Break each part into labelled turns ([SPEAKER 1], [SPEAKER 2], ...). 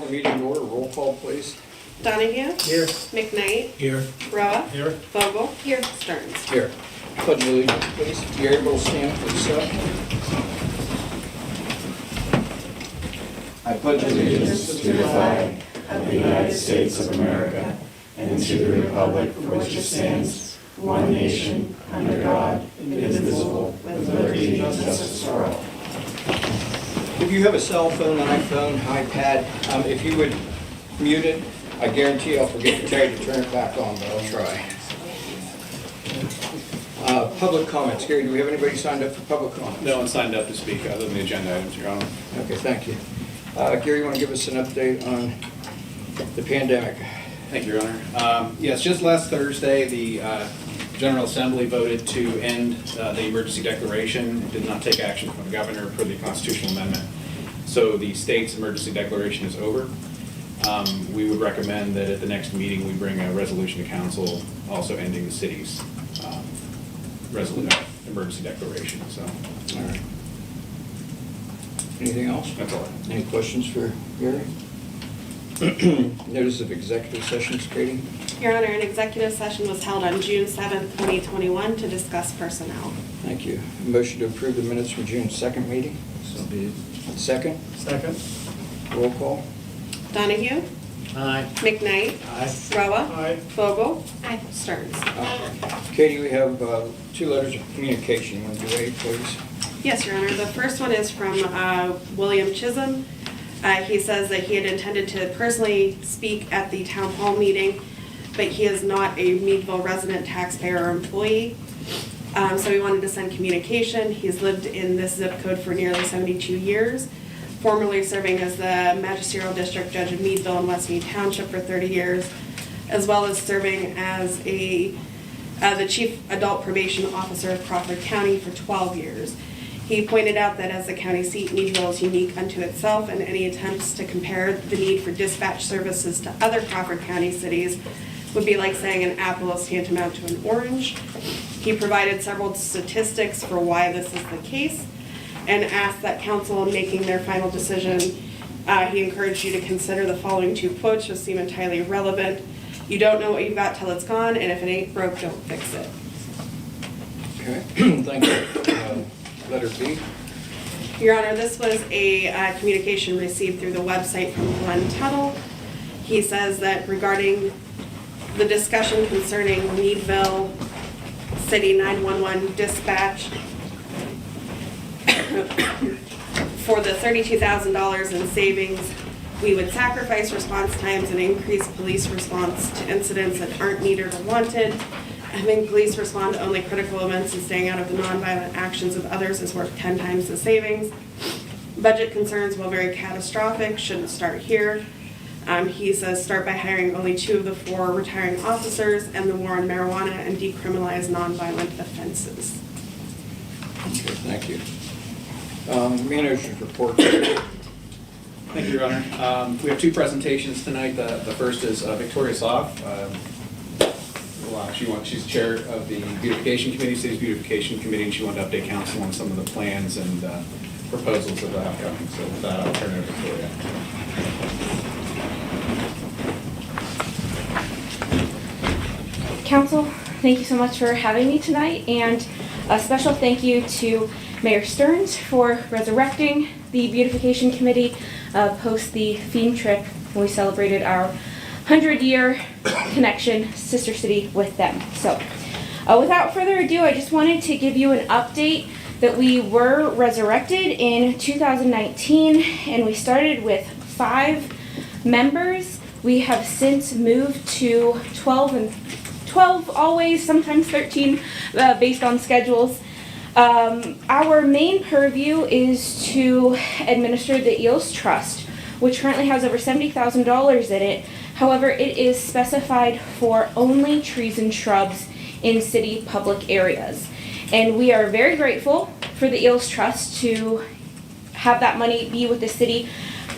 [SPEAKER 1] the meeting to order. Roll call, please.
[SPEAKER 2] Donahue?
[SPEAKER 3] Here.
[SPEAKER 2] McKnight?
[SPEAKER 3] Here.
[SPEAKER 2] Roa?
[SPEAKER 3] Here.
[SPEAKER 2] Vogel? Here. Stearns?
[SPEAKER 1] Here. Pledge allegiance, please. If you're able to stand for the set.
[SPEAKER 4] I pledge allegiance to the flag of the United States of America and to the republic for which it stands, one nation, under God, indivisible, with liberty and justice for all.
[SPEAKER 1] If you have a cell phone, iPhone, iPad, if you would mute it, I guarantee I'll forget to tell you to turn it back on, but I'll try. Public comments. Gary, do we have anybody signed up for public comments?
[SPEAKER 5] No one signed up to speak other than the agenda items, Your Honor.
[SPEAKER 1] Okay, thank you. Gary, you want to give us an update on the pandemic?
[SPEAKER 5] Thank you, Your Honor. Yes, just last Thursday, the General Assembly voted to end the emergency declaration. It did not take action from the governor per the constitutional amendment. So the state's emergency declaration is over. We would recommend that at the next meeting we bring a resolution to council also ending the city's emergency declaration. So,
[SPEAKER 1] All right. Anything else?
[SPEAKER 5] that's all.
[SPEAKER 1] Any questions for Gary? Notice of executive sessions, Katie?
[SPEAKER 2] Your Honor, an executive session was held on June 7th, 2021 to discuss personnel.
[SPEAKER 1] Thank you. A motion to approve the minutes from June 2nd meeting?
[SPEAKER 3] So be it.
[SPEAKER 1] Second?
[SPEAKER 3] Second.
[SPEAKER 1] Roll call?
[SPEAKER 2] Donahue?
[SPEAKER 3] Aye.
[SPEAKER 2] McKnight?
[SPEAKER 3] Aye.
[SPEAKER 2] Roa?
[SPEAKER 3] Aye.
[SPEAKER 2] Vogel? Stearns?
[SPEAKER 1] Katie, we have 2 letters of communication. You want to do A, please?
[SPEAKER 2] Yes, Your Honor. The first one is from William Chisholm. He says that he had intended to personally speak at the town hall meeting, but he is not a Meadville resident, taxpayer, or employee. So he wanted to send communication. He's lived in this zip code for nearly 72 years, formerly serving as the magisterial district judge of Meadville and Westmead Township for 30 years, as well as serving as the chief adult probation officer of Crawford County for 12 years. He pointed out that as the county seat, Meadville is unique unto itself, and any attempts to compare the need for dispatch services to other Crawford County cities would be like saying an apple is tantamount to an orange. He provided several statistics for why this is the case and asked that council, in making their final decision, he encouraged you to consider the following 2 quotes, which seem entirely irrelevant. You don't know what you've got till it's gone, and if it ain't broke, don't fix it.
[SPEAKER 1] Okay, thank you. Letter B.
[SPEAKER 2] Your Honor, this was a communication received through the website from Glenn Tuttle. He says that regarding the discussion concerning Meadville City 911 dispatch for the $32,000 in savings, we would sacrifice response times and increase police response to incidents that aren't needed or wanted. Having police respond to only critical events and staying out of the nonviolent actions of others is worth 10 times the savings. Budget concerns, while very catastrophic, shouldn't start here. He says start by hiring only 2 of the 4 retiring officers, end the war on marijuana, and decriminalize nonviolent offenses.
[SPEAKER 1] Okay, thank you. Manager's report.
[SPEAKER 5] Thank you, Your Honor. We have 2 presentations tonight. The first is Victoria Soff. She's chair of the beautification committee, city's beautification committee, and she wanted to update council on some of the plans and proposals that are upcoming. So with that, I'll turn it over to Victoria.
[SPEAKER 6] Council, thank you so much for having me tonight, and a special thank you to Mayor Stearns for resurrecting the beautification committee post the theme trip when we celebrated our 100-year connection, sister city, with them. So without further ado, I just wanted to give you an update that we were resurrected in 2019, and we started with 5 members. We have since moved to 12 always, sometimes 13, based on schedules. Our main purview is to administer the EOS Trust, which currently has over $70,000 in it. However, it is specified for only trees and shrubs in city public areas. And we are very grateful for the EOS Trust to have that money be with the city.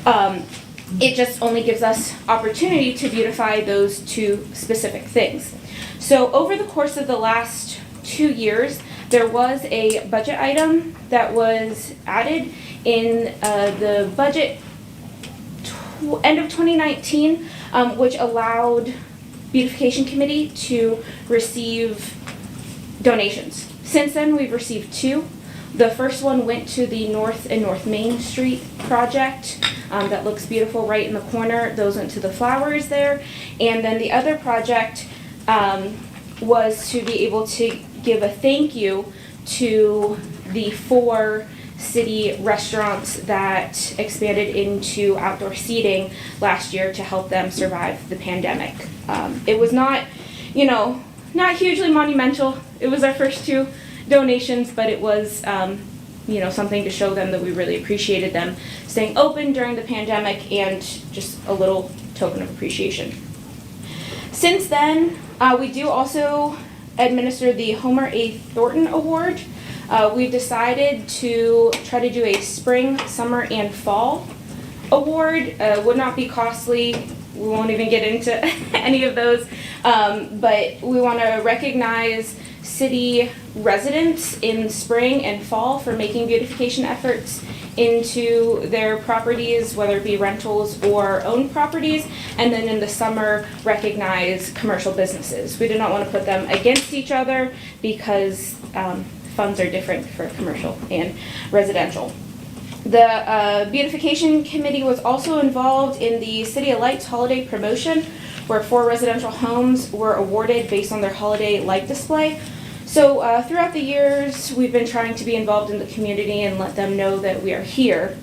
[SPEAKER 6] It just only gives us opportunity to beautify those 2 specific things. So over the course of the last 2 years, there was a budget item that was added in the budget end of 2019, which allowed beautification committee to receive donations. Since then, we've received 2. The first one went to the North and North Main Street project that looks beautiful right in the corner. Those went to the flowers there. And then the other project was to be able to give a thank you to the 4 city restaurants that expanded into outdoor seating last year to help them survive the pandemic. It was not, not hugely monumental. It was our first 2 donations, but it was, something to show them that we really appreciated them staying open during the pandemic and just a little token of appreciation. Since then, we do also administer the Homer A. Thornton Award. We've decided to try to do a spring, summer, and fall award. Would not be costly. We won't even get into any of those, but we want to recognize city residents in spring and fall for making beautification efforts into their properties, whether it be rentals or owned properties, and then in the summer recognize commercial businesses. We do not want to put them against each other because funds are different for commercial and residential. The beautification committee was also involved in the City of Lights holiday promotion, where 4 residential homes were awarded based on their holiday light display. So throughout the years, we've been trying to be involved in the community and let them know that we are here.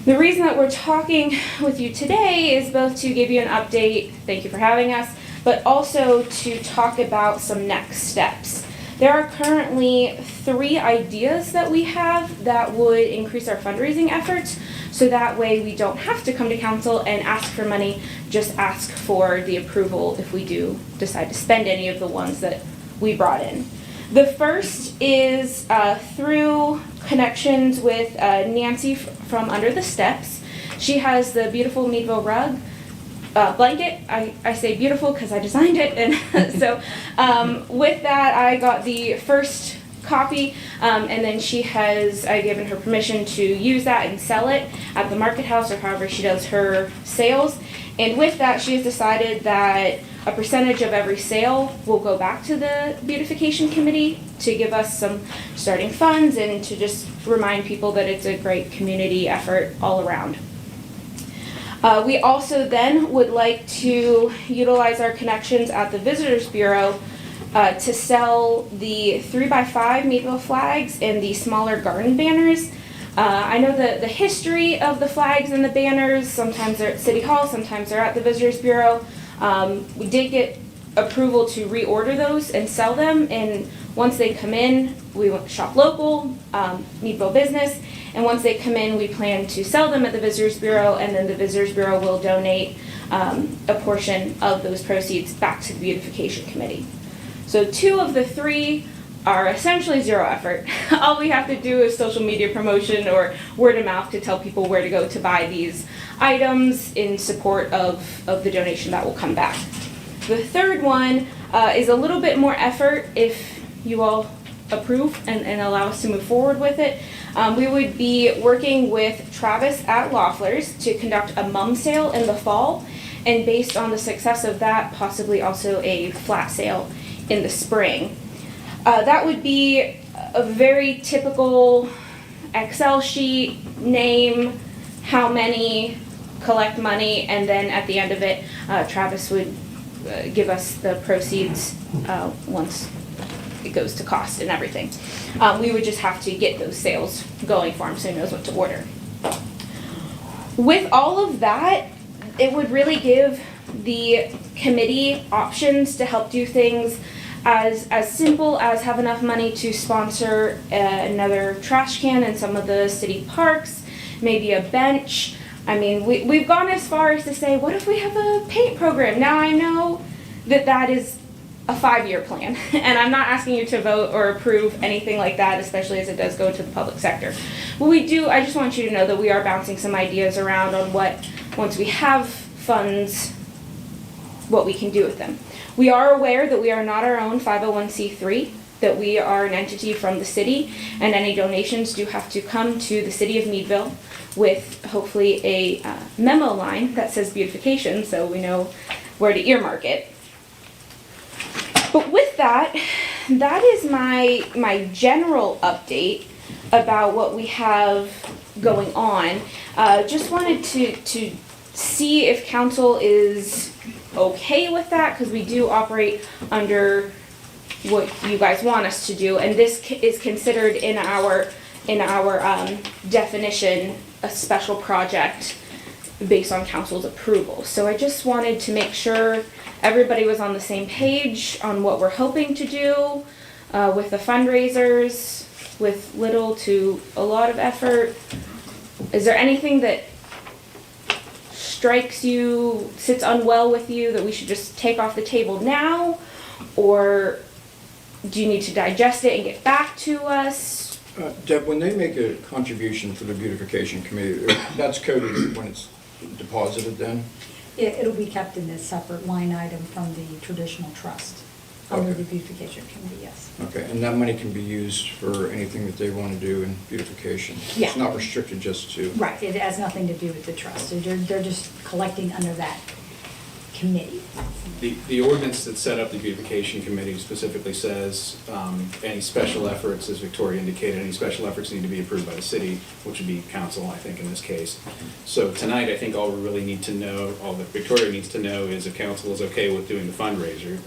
[SPEAKER 6] The reason that we're talking with you today is both to give you an update, thank you for having us, but also to talk about some next steps. There are currently 3 ideas that we have that would increase our fundraising efforts, so that way we don't have to come to council and ask for money, just ask for the approval if we do decide to spend any of the ones that we brought in. The first is through connections with Nancy from Under the Steps. She has the beautiful Meadville rug blanket. I say beautiful because I designed it, and so with that I got the first copy, and then I given her permission to use that and sell it at the market house or however she does her sales. And with that, she has decided that a percentage of every sale will go back to the beautification committee to give us some starting funds and to just remind people that it's a great community effort all around. We also then would like to utilize our connections at the Visitors Bureau to sell the 3x5 Meadville flags and the smaller garden banners. I know that the history of the flags and the banners, sometimes they're at City Hall, sometimes they're at the Visitors Bureau. We did get approval to reorder those and sell them, and once they come in, we want to shop local, Meadville business, and once they come in, we plan to sell them at the Visitors Bureau, and then the Visitors Bureau will donate a portion of those proceeds back to the beautification committee. So 2 of the 3 are essentially 0 effort. All we have to do is social media promotion or word of mouth to tell people where to go to buy these items in support of the donation that will come back. The third one is a little bit more effort if you all approve and allow us to move forward with it. We would be working with Travis at Loeffler's to conduct a mum sale in the fall, and based on the success of that, possibly also a flat sale in the spring. That would be a very typical Excel sheet, name, how many, collect money, and then at the end of it, Travis would give us the proceeds once it goes to cost and everything. We would just have to get those sales going for him so he knows what to order. With all of that, it would really give the committee options to help do things as simple as have enough money to sponsor another trash can in some of the city parks, maybe a bench. I mean, we've gone as far as to say, what if we have a paint program? Now I know that is a 5-year plan, and I'm not asking you to vote or approve anything like that, especially as it does go to the public sector. But I just want you to know that we are bouncing some ideas around on what, once we have funds, what we can do with them. We are aware that we are not our own 501c3. that we are an entity from the city, and any donations do have to come to the city of Meadville with hopefully a memo line that says beautification, so we know where to earmark it. But with that, that is my general update about what we have going on. Just wanted to see if council is okay with that, because we do operate under what you guys want us to do, and this is considered in our definition a special project based on council's approval. So I just wanted to make sure everybody was on the same page on what we're hoping to do with the fundraisers, with little to a lot of effort. Is there anything that strikes you, sits unwell with you, that we should just take off the table now? Or do you need to digest it and get back to us?
[SPEAKER 1] Deb, when they make a contribution for the beautification committee, that's coded when it's deposited then?
[SPEAKER 3] It'll be kept in a separate line item from the traditional trust under
[SPEAKER 1] Okay.
[SPEAKER 3] the beautification committee, yes.
[SPEAKER 1] Okay, and that money can be used for anything that they want to do in beautification?
[SPEAKER 3] Yeah.
[SPEAKER 1] It's not restricted just to...
[SPEAKER 3] Right, it has nothing to do with the trust. They're just collecting under that committee.
[SPEAKER 5] The ordinance that set up the beautification committee specifically says any special efforts, as Victoria indicated, any special efforts need to be approved by the city, which would be council, I think, in this case. So tonight, I think all we really need to know, all that Victoria needs to know is if council is okay with doing the fundraisers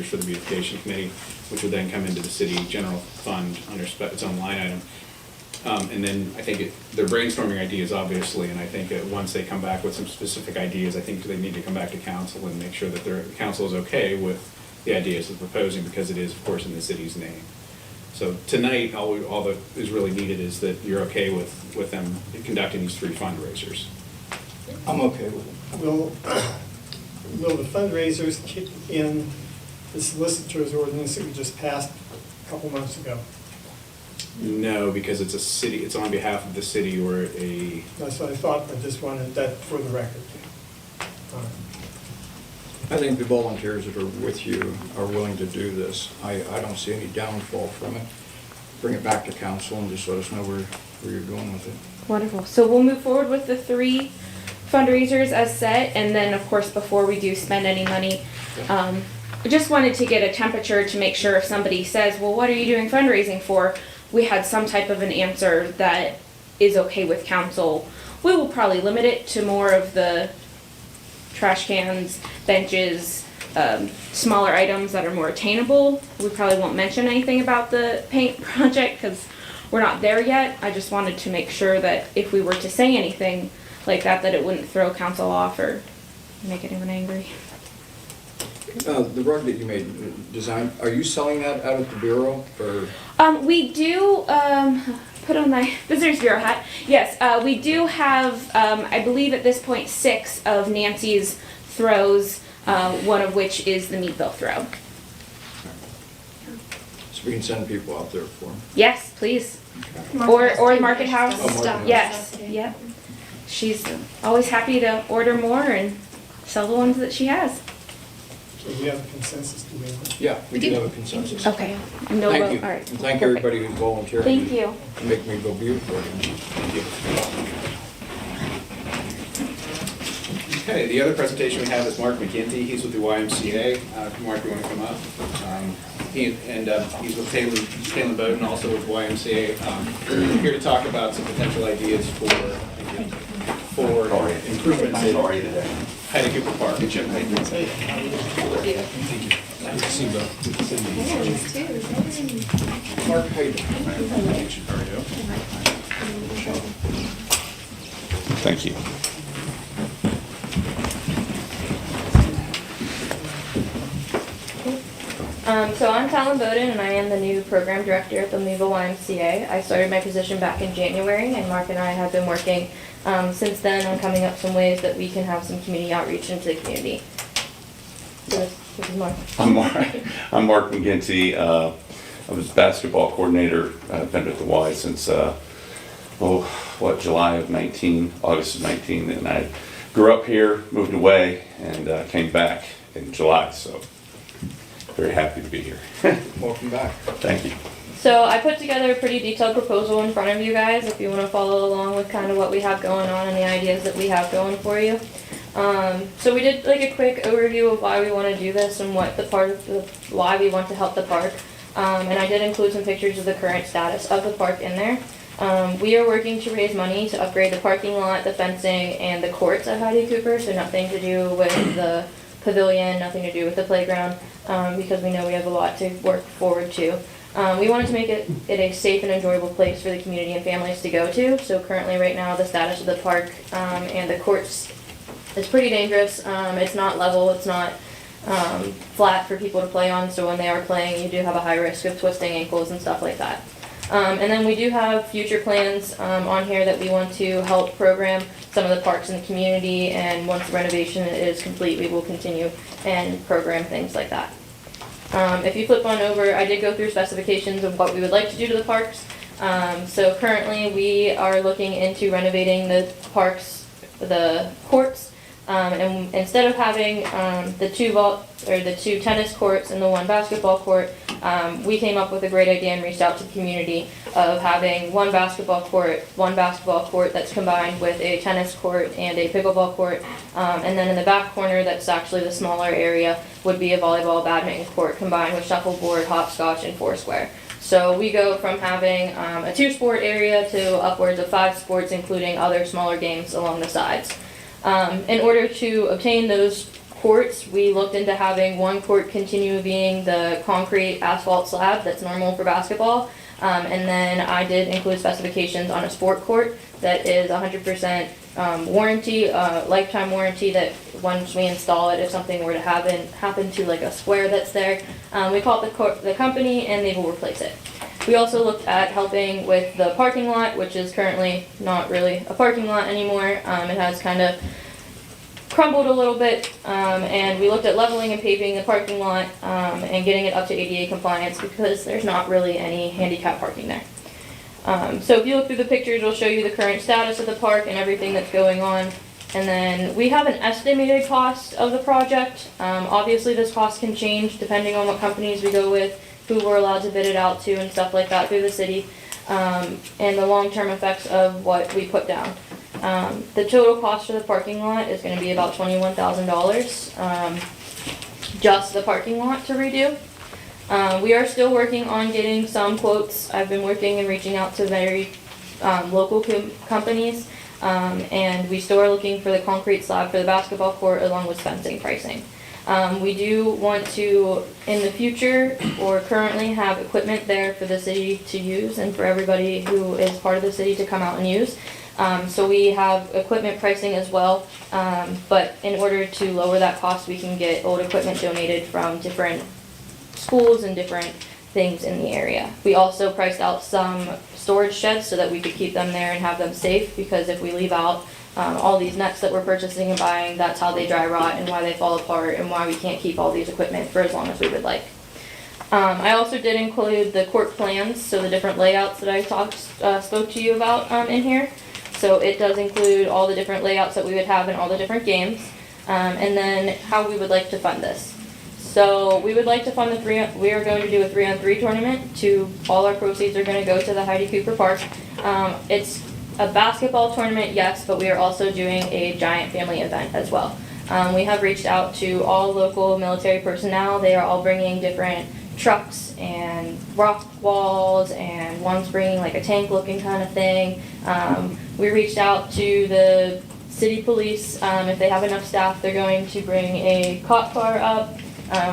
[SPEAKER 5] for the beautification committee, which would then come into the city general fund under its own line item. And then I think they're brainstorming ideas, obviously, and I think once they come back with some specific ideas, I think they need to come back to council and make sure that the council is okay with the ideas they're proposing, because it is, of course, in the city's name. So tonight, all that is really needed is that you're okay with them conducting these 3 fundraisers.
[SPEAKER 1] I'm okay with it.
[SPEAKER 7] Will the fundraisers kick in the solicitor's ordinance that we just passed a couple months ago?
[SPEAKER 5] No, because it's a city, it's on behalf of the city or a,
[SPEAKER 7] That's what I thought, but just wanted that for the record.
[SPEAKER 1] I think the volunteers that are with you are willing to do this. I don't see any downfall from it. Bring it back to council and just let us know where you're going with it.
[SPEAKER 6] Wonderful. So we'll move forward with the 3 fundraisers as set, and then of course before we do spend any money, I just wanted to get a temperature to make sure if somebody says, well, what are you doing fundraising for? We had some type of an answer that is okay with council. We will probably limit it to more of the trash cans, benches, smaller items that are more attainable. We probably won't mention anything about the paint project because we're not there yet. I just wanted to make sure that if we were to say anything like that, that it wouldn't throw council off or make anyone angry.
[SPEAKER 1] The rug that you made, design, are you selling that out at the Bureau, or?
[SPEAKER 6] We do, put on my Visitors Bureau hat. Yes, we do have, I believe at this point, 6 of Nancy's throws, one of which is the Meadville throw.
[SPEAKER 1] So we can send people out there for them?
[SPEAKER 6] Yes, please.
[SPEAKER 1] Okay.
[SPEAKER 6] Or the Market House.
[SPEAKER 1] Oh, Market House.
[SPEAKER 6] Yes, yep. She's always happy to order more and sell the ones that she has.
[SPEAKER 7] So we have a consensus, do we?
[SPEAKER 1] Yeah, we do have a consensus.
[SPEAKER 6] Okay. No,
[SPEAKER 1] Thank you.
[SPEAKER 6] all right.
[SPEAKER 1] And thank
[SPEAKER 6] Perfect.
[SPEAKER 1] everybody who's volunteering.
[SPEAKER 6] Thank you.
[SPEAKER 1] To make me go beautiful. Thank you.
[SPEAKER 5] okay, the other presentation we have is Mark McGinty. He's with the YMCA. Mark, you want to come up? He's with Palin Bowden, also with YMCA. Here to talk about some potential ideas for improvements in Heidi Cooper Park.
[SPEAKER 1] Mark, how you doing?
[SPEAKER 8] Thank you.
[SPEAKER 6] So I'm Talon Bowden, and I am the new program director at the Meadville YMCA. I started my position back in January, and Mark and I have been working since then on coming up some ways that we can have some community outreach into the community. So this is Mark.
[SPEAKER 8] I'm Mark McGinty. I was basketball coordinator. I've been at the Y since, July of 19, August of 19. And I grew up here, moved away, and came back in July. So very happy to be here.
[SPEAKER 1] Welcome back.
[SPEAKER 8] Thank you.
[SPEAKER 6] So I put together a pretty detailed proposal in front of you guys if you want to follow along with kind of what we have going on and the ideas that we have going for you. So we did like a quick overview of why we want to do this and what why we want to help the park. And I did include some pictures of the current status of the park in there. We are working to raise money to upgrade the parking lot, the fencing, and the courts at Heidi Cooper, so nothing to do with the pavilion, nothing to do with the playground, because we know we have a lot to work forward to. We wanted to make it a safe and enjoyable place for the community and families to go to. So currently right now the status of the park and the courts is pretty dangerous. It's not level, it's not flat for people to play on, so when they are playing you do have a high risk of twisting ankles and stuff like that. And then we do have future plans on here that we want to help program some of the parks in the community, and once the renovation is complete we will continue and program things like that. If you flip on over, I did go through specifications of what we would like to do to the parks. So currently we are looking into renovating the parks, the courts, and instead of having the two tennis courts and the one basketball court, we came up with a great idea and reached out to the community of having one basketball court that's combined with a tennis court and a pickleball court, and then in the back corner that's actually the smaller area would be a volleyball badminton court combined with shuffleboard, hopscotch, and foursquare. So we go from having a 2-sport area to upwards of 5 sports, including other smaller games along the sides. In order to obtain those courts, we looked into having one court continue being the concrete asphalt slab that's normal for basketball, and then I did include specifications on a sport court that is 100% warranty, lifetime warranty, that once we install it, if something were to happen to like a square that's there, we call it the company and they will replace it. We also looked at helping with the parking lot, which is currently not really a parking lot anymore. It has kind of crumbled a little bit, and we looked at leveling and paving the parking lot and getting it up to ADA compliance because there's not really any handicap parking there. So if you look through the pictures, it'll show you the current status of the park and everything that's going on. And then we have an estimated cost of the project. Obviously this cost can change depending on what companies we go with, who we're allowed to bid it out to and stuff like that through the city, and the long-term effects of what we put down. The total cost for the parking lot is going to be about $21,000, just the parking lot to redo. We are still working on getting some quotes. I've been working and reaching out to very local companies, and we still are looking for the concrete slab for the basketball court along with fencing pricing. We do want to, in the future, or currently have equipment there for the city to use and for everybody who is part of the city to come out and use. So we have equipment pricing as well, but in order to lower that cost, we can get old equipment donated from different schools and different things in the area. We also priced out some storage sheds so that we could keep them there and have them safe, because if we leave out all these nets that we're purchasing and buying, that's how they dry rot and why they fall apart and why we can't keep all these equipment for as long as we would like. I also did include the court plans, so the different layouts that I spoke to you about in here. So it does include all the different layouts that we would have in all the different games, and then how we would like to fund this. So we would like to fund we are going to do a 3-on-3 tournament. All our proceeds are going to go to the Heidi Cooper Park. It's a basketball tournament, yes, but we are also doing a giant family event as well. We have reached out to all local military personnel. They are all bringing different trucks and rock walls, and one's bringing like a tank looking kind of thing. We reached out to the city police. If they have enough staff, they're going to bring a cop car up.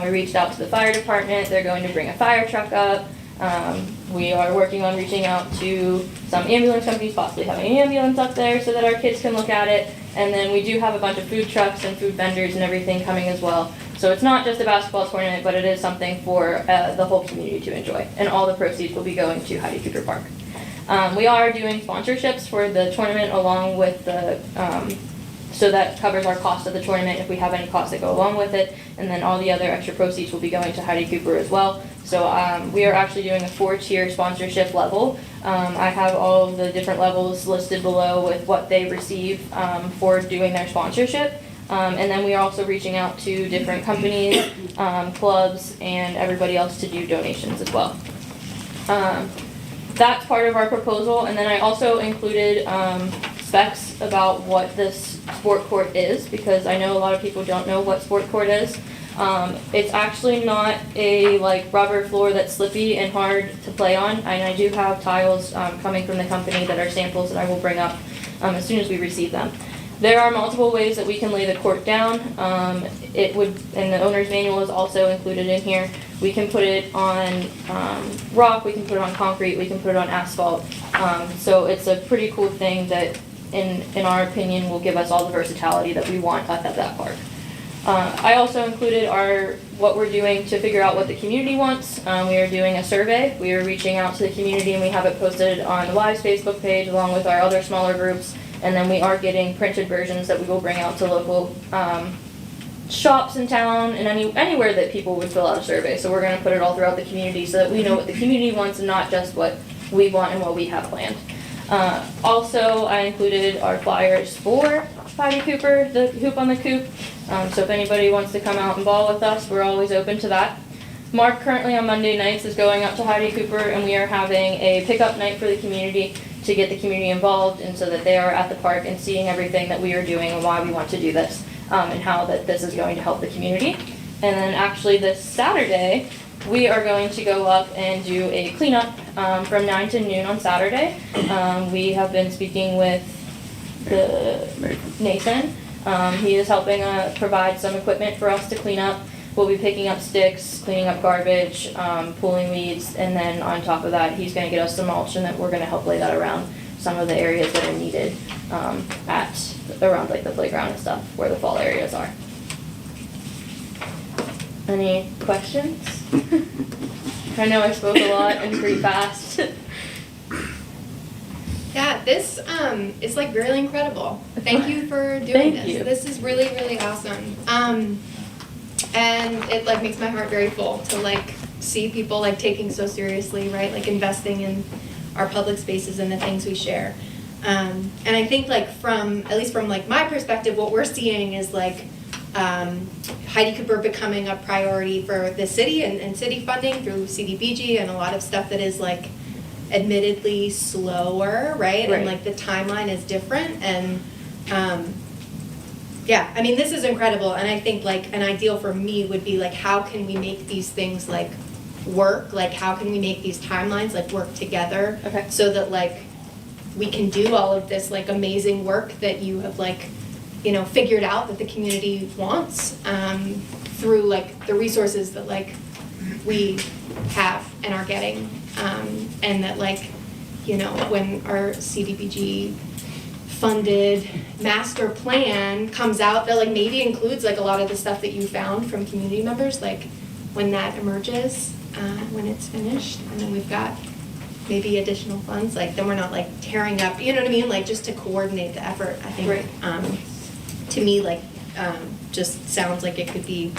[SPEAKER 6] We reached out to the fire department. They're going to bring a fire truck up. We are working on reaching out to some ambulance companies, possibly having an ambulance up there so that our kids can look at it. And then we do have a bunch of food trucks and food vendors and everything coming as well. So it's not just a basketball tournament, but it is something for the whole community to enjoy. And all the proceeds will be going to Heidi Cooper Park. We are doing sponsorships for the tournament along with the, so that covers our cost of the tournament if we have any costs that go along with it. And then all the other extra proceeds will be going to Heidi Cooper as well. So we are actually doing a 4-tier sponsorship level. I have all of the different levels listed below with what they receive for doing their sponsorship. And then we are also reaching out to different companies, clubs, and everybody else to do donations as well. That's part of our proposal, and then I also included specs about what this sport court is, because I know a lot of people don't know what sport court is. It's actually not a like rubber floor that's slippy and hard to play on, and I do have tiles coming from the company that are samples that I will bring up as soon as we receive them. There are multiple ways that we can lay the court down. It would, and the owner's manual is also included in here. We can put it on rock, we can put it on concrete, we can put it on asphalt. So it's a pretty cool thing that, in our opinion, will give us all the versatility that we want at that park. I also included what we're doing to figure out what the community wants. We are doing a survey. We are reaching out to the community, and we have it posted on the Live's Facebook page along with our other smaller groups. And then we are getting printed versions that we will bring out to local shops in town and anywhere that people would fill out a survey. So we're going to put it all throughout the community so that we know what the community wants and not just what we want and what we have planned. Also, I included our flyers for Heidi Cooper, the Hoop on the Coop. So if anybody wants to come out and ball with us, we're always open to that. Mark currently on Monday nights is going up to Heidi Cooper, and we are having a pickup night for the community to get the community involved, and so that they are at the park and seeing everything that we are doing and why we want to do this, and how that this is going to help the community. And then actually this Saturday, we are going to go up and do a cleanup from 9 to noon on Saturday. We have been speaking with Nathan. He is helping provide some equipment for us to clean up. We'll be picking up sticks, cleaning up garbage, pulling weeds, and then on top of that, he's going to get us some mulch, and then we're going to help lay that around some of the areas that are needed around like the playground and stuff, where the fall areas are. Any questions? I know I spoke a lot and pretty fast.
[SPEAKER 9] Yeah, this is like really incredible. Thank you for doing
[SPEAKER 6] Thank
[SPEAKER 9] this.
[SPEAKER 6] you.
[SPEAKER 9] This is really, really awesome. And it like makes my heart very full to like see people like taking so seriously, right? Like investing in our public spaces and the things we share. And I think like at least from like my perspective, what we're seeing is like Heidi Cooper becoming a priority for the city and city funding through CDBG and a lot of stuff that is like admittedly slower, right? And like the timeline is different. And yeah, I mean, this is incredible. And I think like an ideal for me would be like, how can we make these things like work? Like, how can we make these timelines like work together?
[SPEAKER 6] Okay.
[SPEAKER 9] So that like we can do all of this like amazing work that you have like, you know, figured out that the community wants through like the resources that like we have and are getting. And that like, you know, when our CDBG funded master plan comes out, that like maybe includes like a lot of the stuff that you found from community members, like when that emerges, when it's finished, and then we've got maybe additional funds, like then we're not like tearing up, you know what I mean? Like just to coordinate the effort, I think, to me, like just sounds like it could be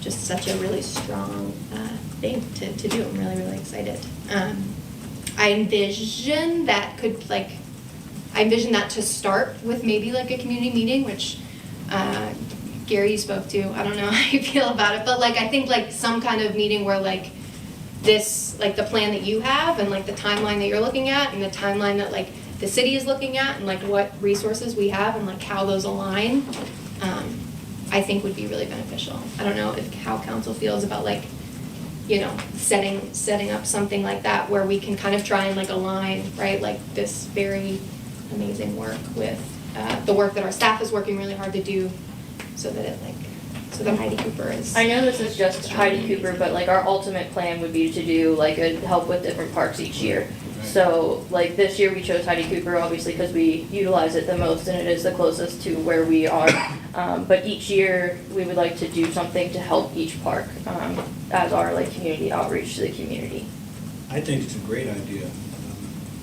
[SPEAKER 9] just such a really strong thing to do. I'm really, really excited. I envision that to start with maybe like a community meeting, which Gary you spoke to. I don't know how you feel about it, but like I think like some kind of meeting where like this, like the plan that you have and like the timeline that you're looking at and the timeline that like the city is looking at and like what resources we have and like how those align, I think would be really beneficial. I don't know how council feels about like, you know, setting up something like that where we can kind of try and like align, right, like this very amazing work with the work that our staff is working really hard to do, so that Heidi Cooper is.
[SPEAKER 6] I know this is just Heidi Cooper, but like our ultimate plan would be to do like help with different parks each year. So like this year we chose Heidi Cooper obviously because we utilize it the most and it is the closest to where we are. But each year we would like to do something to help each park as our like community outreach to the community.
[SPEAKER 10] I think it's a great idea.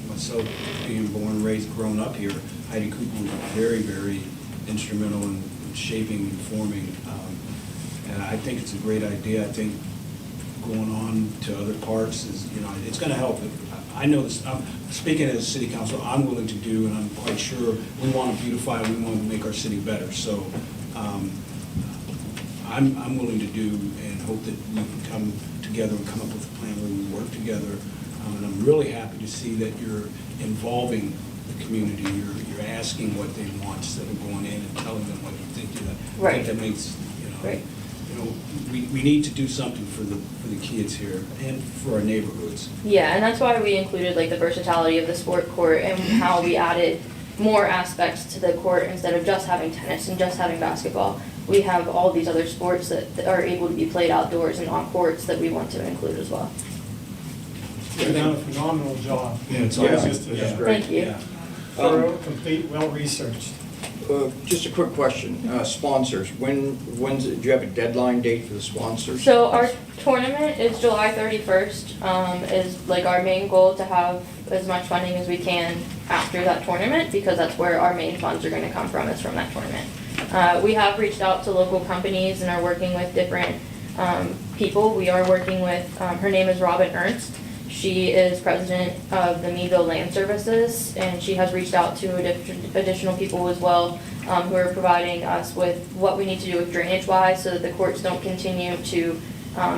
[SPEAKER 10] Myself being born, raised, grown up here, Heidi Cooper was very, very instrumental in shaping and forming. And I think it's a great idea. I think going on to other parts is, you know, it's gonna help. I know this, speaking as city council, I'm willing to do, and I'm quite sure we want to beautify, we want to make our city better. So I'm willing to do and hope that we can come together and come up with a plan where we work together. And I'm really happy to see that you're involving the community. You're asking what they want instead of going in and telling them what you think. I
[SPEAKER 6] Right.
[SPEAKER 10] think that makes, you know,
[SPEAKER 6] Right.
[SPEAKER 10] we need to do something for the kids here and for our neighborhoods.
[SPEAKER 6] Yeah, and that's why we included like the versatility of the sport court and how we added more aspects to the court instead of just having tennis and just having basketball. We have all these other sports that are able to be played outdoors and on courts that we want to include as well.
[SPEAKER 7] You've done a phenomenal job.
[SPEAKER 10] Yeah, it's
[SPEAKER 1] Yeah,
[SPEAKER 10] always
[SPEAKER 7] Just
[SPEAKER 1] this is
[SPEAKER 7] a
[SPEAKER 1] great.
[SPEAKER 6] Thank you.
[SPEAKER 10] Yeah.
[SPEAKER 7] thorough, complete, well-researched.
[SPEAKER 1] Just a quick question, sponsors, do you have a deadline date for the sponsors?
[SPEAKER 6] So our tournament is July 31st, is like our main goal to have as much funding as we can after that tournament, because that's where our main funds are gonna come from, is from that tournament. We have reached out to local companies and are working with different, people. We are working with, her name is Robin Ernst. She is president of the Meadville Land Services, and she has reached out to additional people as well, who are providing us with what we need to do with drainage wise, so that the courts don't continue to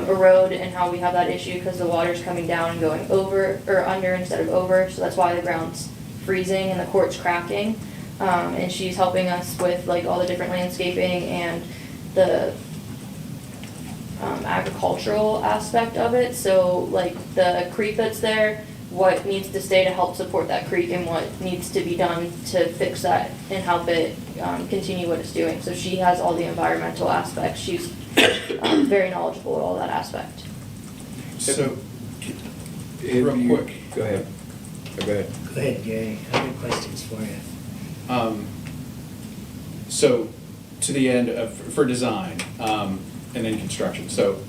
[SPEAKER 6] erode, and how we have that issue because the water's coming down and going over, or under instead of over, so that's why the ground's freezing and the court's cracking. And she's helping us with like all the different landscaping and the agricultural aspect of it, so like the creek that's there, what needs to stay to help support that creek and what needs to be done to fix that and help it continue what it's doing. So she has all the environmental aspects, she's very knowledgeable at all that aspect.
[SPEAKER 5] So,
[SPEAKER 1] If
[SPEAKER 5] real
[SPEAKER 1] you-
[SPEAKER 5] quick.
[SPEAKER 1] Go ahead. Go ahead.
[SPEAKER 11] Go ahead, Gary. I have questions for you.
[SPEAKER 5] So, to the end of, for design, and then construction. So,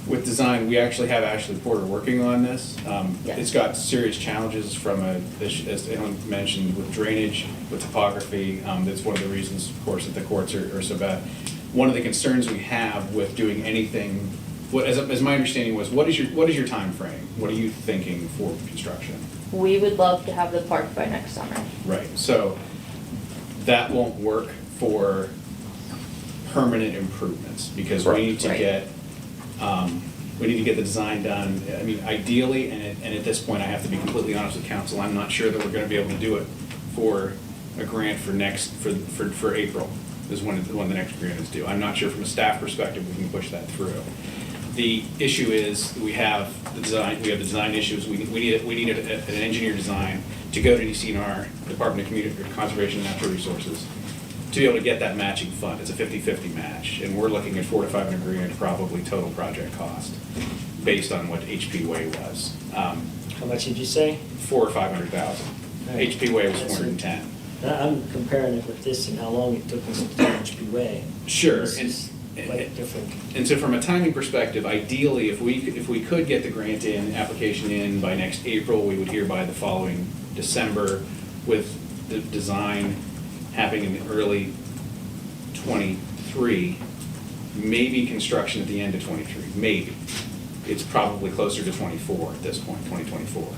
[SPEAKER 5] with design, we actually have Ashley Porter working on this.
[SPEAKER 6] Yes.
[SPEAKER 5] It's got serious challenges from as Ellen mentioned, with drainage, with topography. That's one of the reasons, of course, that the courts are so bad. One of the concerns we have with doing anything, as my understanding was, what is your time frame? What are you thinking for construction?
[SPEAKER 6] We would love to have the park by next summer.
[SPEAKER 5] Right, so that won't work for permanent improvements, because we need to
[SPEAKER 6] Right.
[SPEAKER 5] get, we need to get the design done. I mean, ideally, and at this point, I have to be completely honest with council, I'm not sure that we're gonna be able to do it for a grant for April, is when the next grant is due. I'm not sure from a staff perspective we can push that through. The issue is, we have the design issues, we need an engineer design to go to DCNR, Department of Community Conservation and Natural Resources, to be able to get that matching fund. It's a 50-50 match, and we're looking at $400 to $500 grand probably total project cost, based on what HP Way was.
[SPEAKER 11] How much did you say?
[SPEAKER 5] $400,000 or $500,000.
[SPEAKER 11] Right.
[SPEAKER 5] HP Way was
[SPEAKER 11] That's
[SPEAKER 5] 410.
[SPEAKER 11] I'm comparing it with this and how long it took us to do HP Way.
[SPEAKER 5] Sure,
[SPEAKER 11] This is quite different.
[SPEAKER 5] And so from a timing perspective, ideally, if we could get the grant application in by next April, we would hear by the following December, with the design happening in early '23, maybe construction at the end of '23, maybe. It's probably closer to '24 at this point, 2024.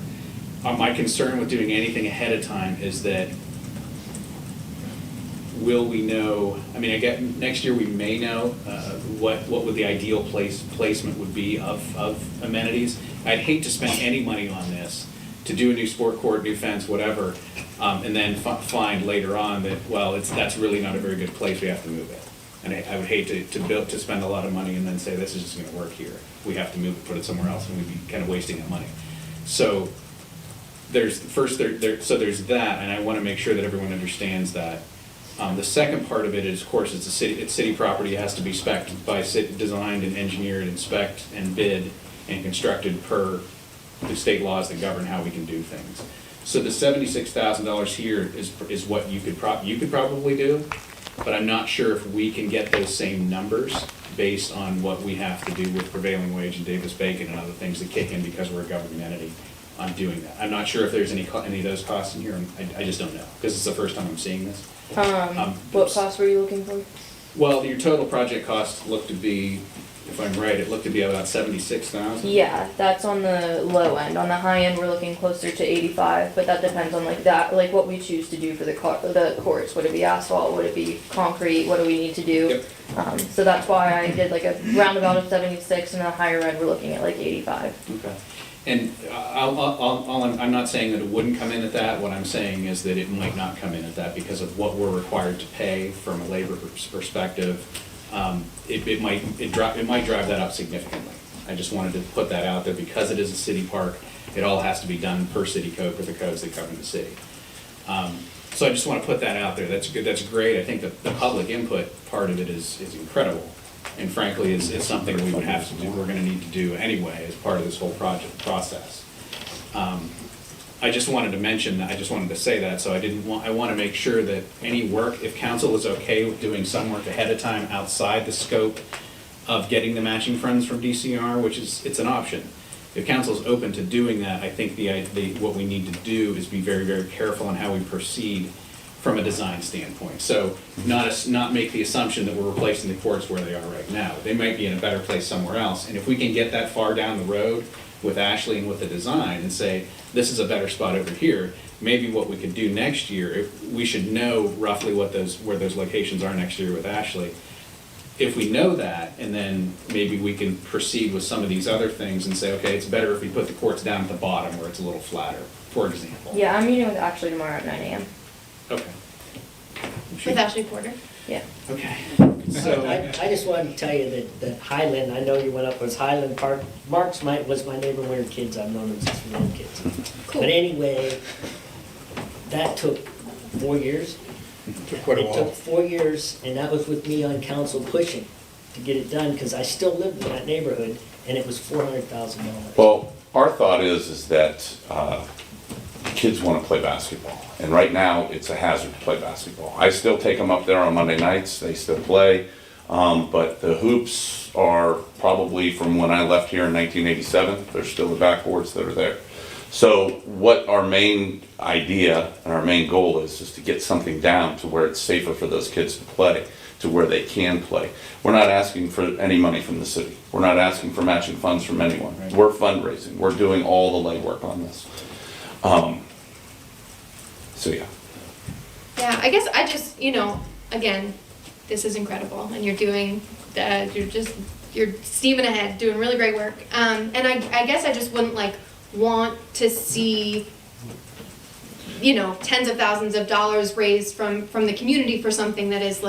[SPEAKER 5] My concern with doing anything ahead of time is that, will we know, I mean, I get, next year we may know what would the ideal placement would be of amenities. I'd hate to spend any money on this, to do a new sport court, new fence, whatever, and then find later on that, well, that's really not a very good place, we have to move it. And I would hate to spend a lot of money and then say, this is just gonna work here. We have to move it, put it somewhere else, and we'd be kind of wasting that money. So there's that, and I wanna make sure that everyone understands that. The second part of it is, of course, it's city property, it has to be spec'd by designed and engineered and spec'd and bid and constructed per the state laws that govern how we can do things. So the $76,000 here is what you could probably do, but I'm not sure if we can get those same numbers based on what we have to do with prevailing wage and Davis-Bacon and other things that kick in because we're a government entity on doing that. I'm not sure if there's any of those costs in here, and I just don't know, because it's the first time I'm seeing this.
[SPEAKER 6] What costs were you looking for?
[SPEAKER 5] Well, your total project costs look to be, if I'm right, it looked to be about 76,000.
[SPEAKER 6] Yeah, that's on the low end. On the high end, we're looking closer to 85, but that depends on like that, like what we choose to do for the courts. Would it be asphalt? Would it be concrete? What do we need to do?
[SPEAKER 5] Yep.
[SPEAKER 6] So that's why I did like a roundabout of 76, and the higher end, we're looking at like 85.
[SPEAKER 5] Okay. And I'm not saying that it wouldn't come in at that. What I'm saying is that it might not come in at that because of what we're required to pay from a labor perspective. It might drive that up significantly. I just wanted to put that out there because it is a city park. It all has to be done per city code for the codes that govern the city. So I just want to put that out there. That's good. That's great. I think the public input part of it is incredible. And frankly, it's something we would have to do, we're gonna need to do anyway as part of this whole project process. I just wanted to mention that, I just wanted to say that, so I wanna make sure that any work, if council is okay with doing some work ahead of time outside the scope of getting the matching funds from DCR, which is, it's an option. If council is open to doing that, I think what we need to do is be very, very careful on how we proceed from a design standpoint. So not make the assumption that we're replacing the courts where they are right now. They might be in a better place somewhere else. And if we can get that far down the road with Ashley and with the design and say, this is a better spot over here, maybe what we could do next year, we should know roughly where those locations are next year with Ashley. If we know that, and then maybe we can proceed with some of these other things and say, okay, it's better if we put the courts down at the bottom where it's a little flatter, for example.
[SPEAKER 6] Yeah, I'm meeting with Ashley tomorrow at 9 a.m.
[SPEAKER 5] Okay.
[SPEAKER 9] With Ashley Porter.
[SPEAKER 6] Yeah.
[SPEAKER 5] Okay.
[SPEAKER 11] So I just wanted to tell you that Highland, I know you went up, was Highland Park. Mark's was my neighbor when we were kids. I've known him since we were kids.
[SPEAKER 9] Cool.
[SPEAKER 11] But anyway, that took 4 years.
[SPEAKER 1] Took quite a
[SPEAKER 11] It took
[SPEAKER 1] while.
[SPEAKER 11] 4 years, and that was with me on council pushing to get it done, because I still lived in that neighborhood, and it was $400,000.
[SPEAKER 8] Well, our thought is that kids want to play basketball, and right now, it's a hazard to play basketball. I still take them up there on Monday nights, they still play, but the hoops are probably from when I left here in 1987, they're still the backboards that are there. So what our main idea and our main goal is to get something down to where it's safer for those kids to play, to where they can play. We're not asking for any money from the city. We're not asking for matching funds from anyone.
[SPEAKER 5] Right.
[SPEAKER 8] We're fundraising. We're doing all the legwork on this. So yeah.
[SPEAKER 9] Yeah, I guess I just, again, this is incredible, and you're doing, you're steaming ahead, doing really great work. And I guess I just wouldn't want to see, tens of thousands of dollars raised from the community for something that is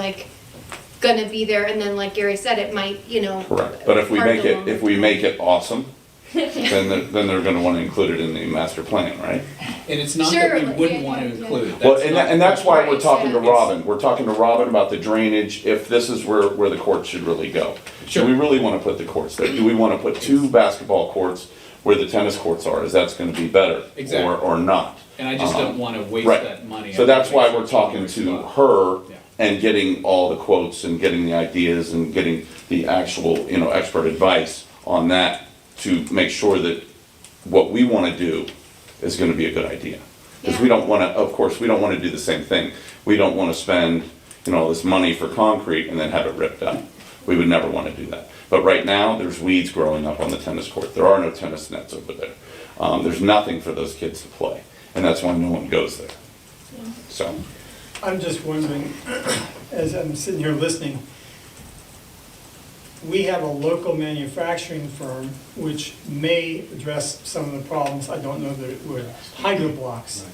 [SPEAKER 9] gonna be there, and then like Gary said, it might,
[SPEAKER 8] Correct. But if we
[SPEAKER 9] hard
[SPEAKER 8] make
[SPEAKER 9] to
[SPEAKER 8] it, if we make it awesome, then they're gonna wanna include it in the master plan, right?
[SPEAKER 5] And it's not
[SPEAKER 9] Sure,
[SPEAKER 5] that we
[SPEAKER 9] like,
[SPEAKER 5] wouldn't
[SPEAKER 9] yeah,
[SPEAKER 5] want to
[SPEAKER 9] yeah,
[SPEAKER 5] include it.
[SPEAKER 8] Well,
[SPEAKER 5] That's not-
[SPEAKER 8] and that's why we're
[SPEAKER 9] Right,
[SPEAKER 8] talking to
[SPEAKER 9] yeah.
[SPEAKER 8] Robin. We're talking to Robin about the drainage, if this is where the courts should really go.
[SPEAKER 5] Sure.
[SPEAKER 8] Do we really wanna put the courts there? Do we wanna put 2 basketball courts where the tennis courts are? Is that's gonna be better?
[SPEAKER 5] Exactly.
[SPEAKER 8] Or not?
[SPEAKER 5] And I just don't want to waste
[SPEAKER 8] Right.
[SPEAKER 5] that money.
[SPEAKER 8] So that's why we're talking to her
[SPEAKER 5] Yeah.
[SPEAKER 8] and getting all the quotes and getting the ideas and getting the actual, expert advice on that to make sure that what we want to do is going to be a good idea. Because we don't want to, of course, we don't want to do the same thing. We don't want to spend, this money for concrete and then have it ripped up. We would never want to do that. But right now, there's weeds growing up on the tennis court. There are no tennis nets over there. There's nothing for those kids to play. And that's why no one goes there. So,
[SPEAKER 7] I'm just wondering, as I'm sitting here listening, we have a local manufacturing firm which may address some of the problems, I don't know that it would, hydro blocks.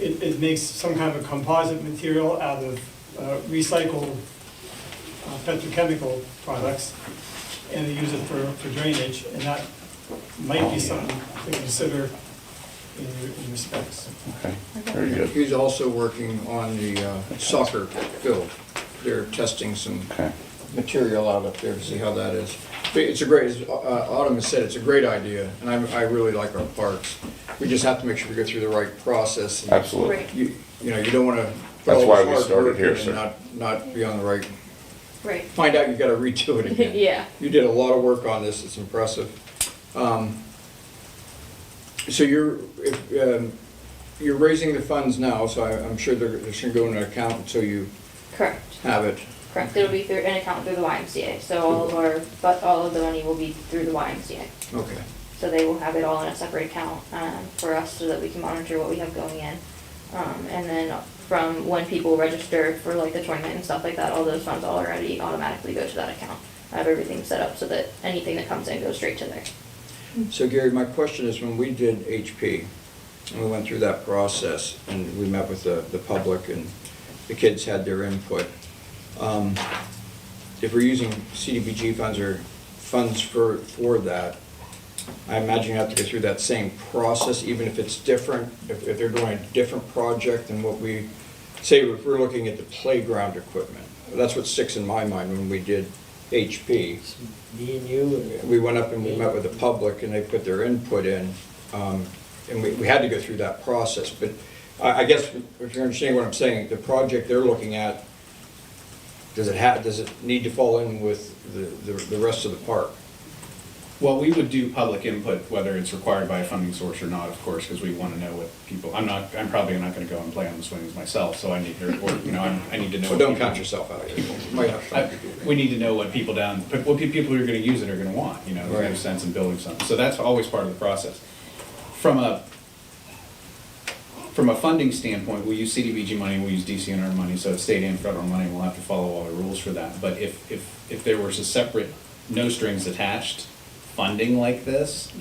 [SPEAKER 7] It makes some kind of a composite material out of recycled petrochemical products, and they use it for drainage, and that might be something to consider in respects.
[SPEAKER 8] okay, very good.
[SPEAKER 1] He's also working on the soccer field. They're testing some
[SPEAKER 8] Okay.
[SPEAKER 1] material out up there to see how that is. It's a great, as Autumn has said, it's a great idea, and I really like our parks. We just have to make sure we go through the right process. And
[SPEAKER 8] Absolutely.
[SPEAKER 6] Right.
[SPEAKER 1] You don't want to.
[SPEAKER 8] That's why we started here, sir.
[SPEAKER 1] Not be on the right,
[SPEAKER 6] Right.
[SPEAKER 1] find out you got to redo it again.
[SPEAKER 6] Yeah.
[SPEAKER 1] You did a lot of work on this, it's impressive. So you're raising the funds now, so I'm sure they're going to go in an account until you
[SPEAKER 6] Correct.
[SPEAKER 1] have it.
[SPEAKER 6] Correct, it'll be through an account through the YMCA, so all of the money will be through the YMCA.
[SPEAKER 1] Okay.
[SPEAKER 6] So they will have it all in a separate account for us so that we can monitor what we have going in. And then from when people register for like the tournament and stuff like that, all those funds already automatically go to that account. I have everything set up so that anything that comes in goes straight to there.
[SPEAKER 1] So Gary, my question is, when we did HP, and we went through that process, and we met with the public, and the kids had their input, if we're using CDBG funds or funds for that, I imagine you have to go through that same process, even if it's different, if they're doing a different project than what we, say if we're looking at the playground equipment. That's what sticks in my mind when we did HP.
[SPEAKER 11] Me and you,
[SPEAKER 1] We went up and we met with the public and they put their input in, and we had to go through that process. But I guess if you're understanding what I'm saying, the project they're looking at, does it need to fall in with the rest of the park?
[SPEAKER 5] Well, we would do public input, whether it's required by a funding source or not, of course, because we want to know what people, I'm probably not going to go and play on the swings myself, so I need to, I need to know.
[SPEAKER 1] So don't count yourself out. You might have fun.
[SPEAKER 5] We need to know what people what people who are going to use it are going to want, there's no
[SPEAKER 1] Right.
[SPEAKER 5] sense in building something. So that's always part of the process. From a funding standpoint, we use CDBG money, we use DCNR money, so it's state and federal money, we'll have to follow all the rules for that. But if there was a separate, no strings attached funding like this,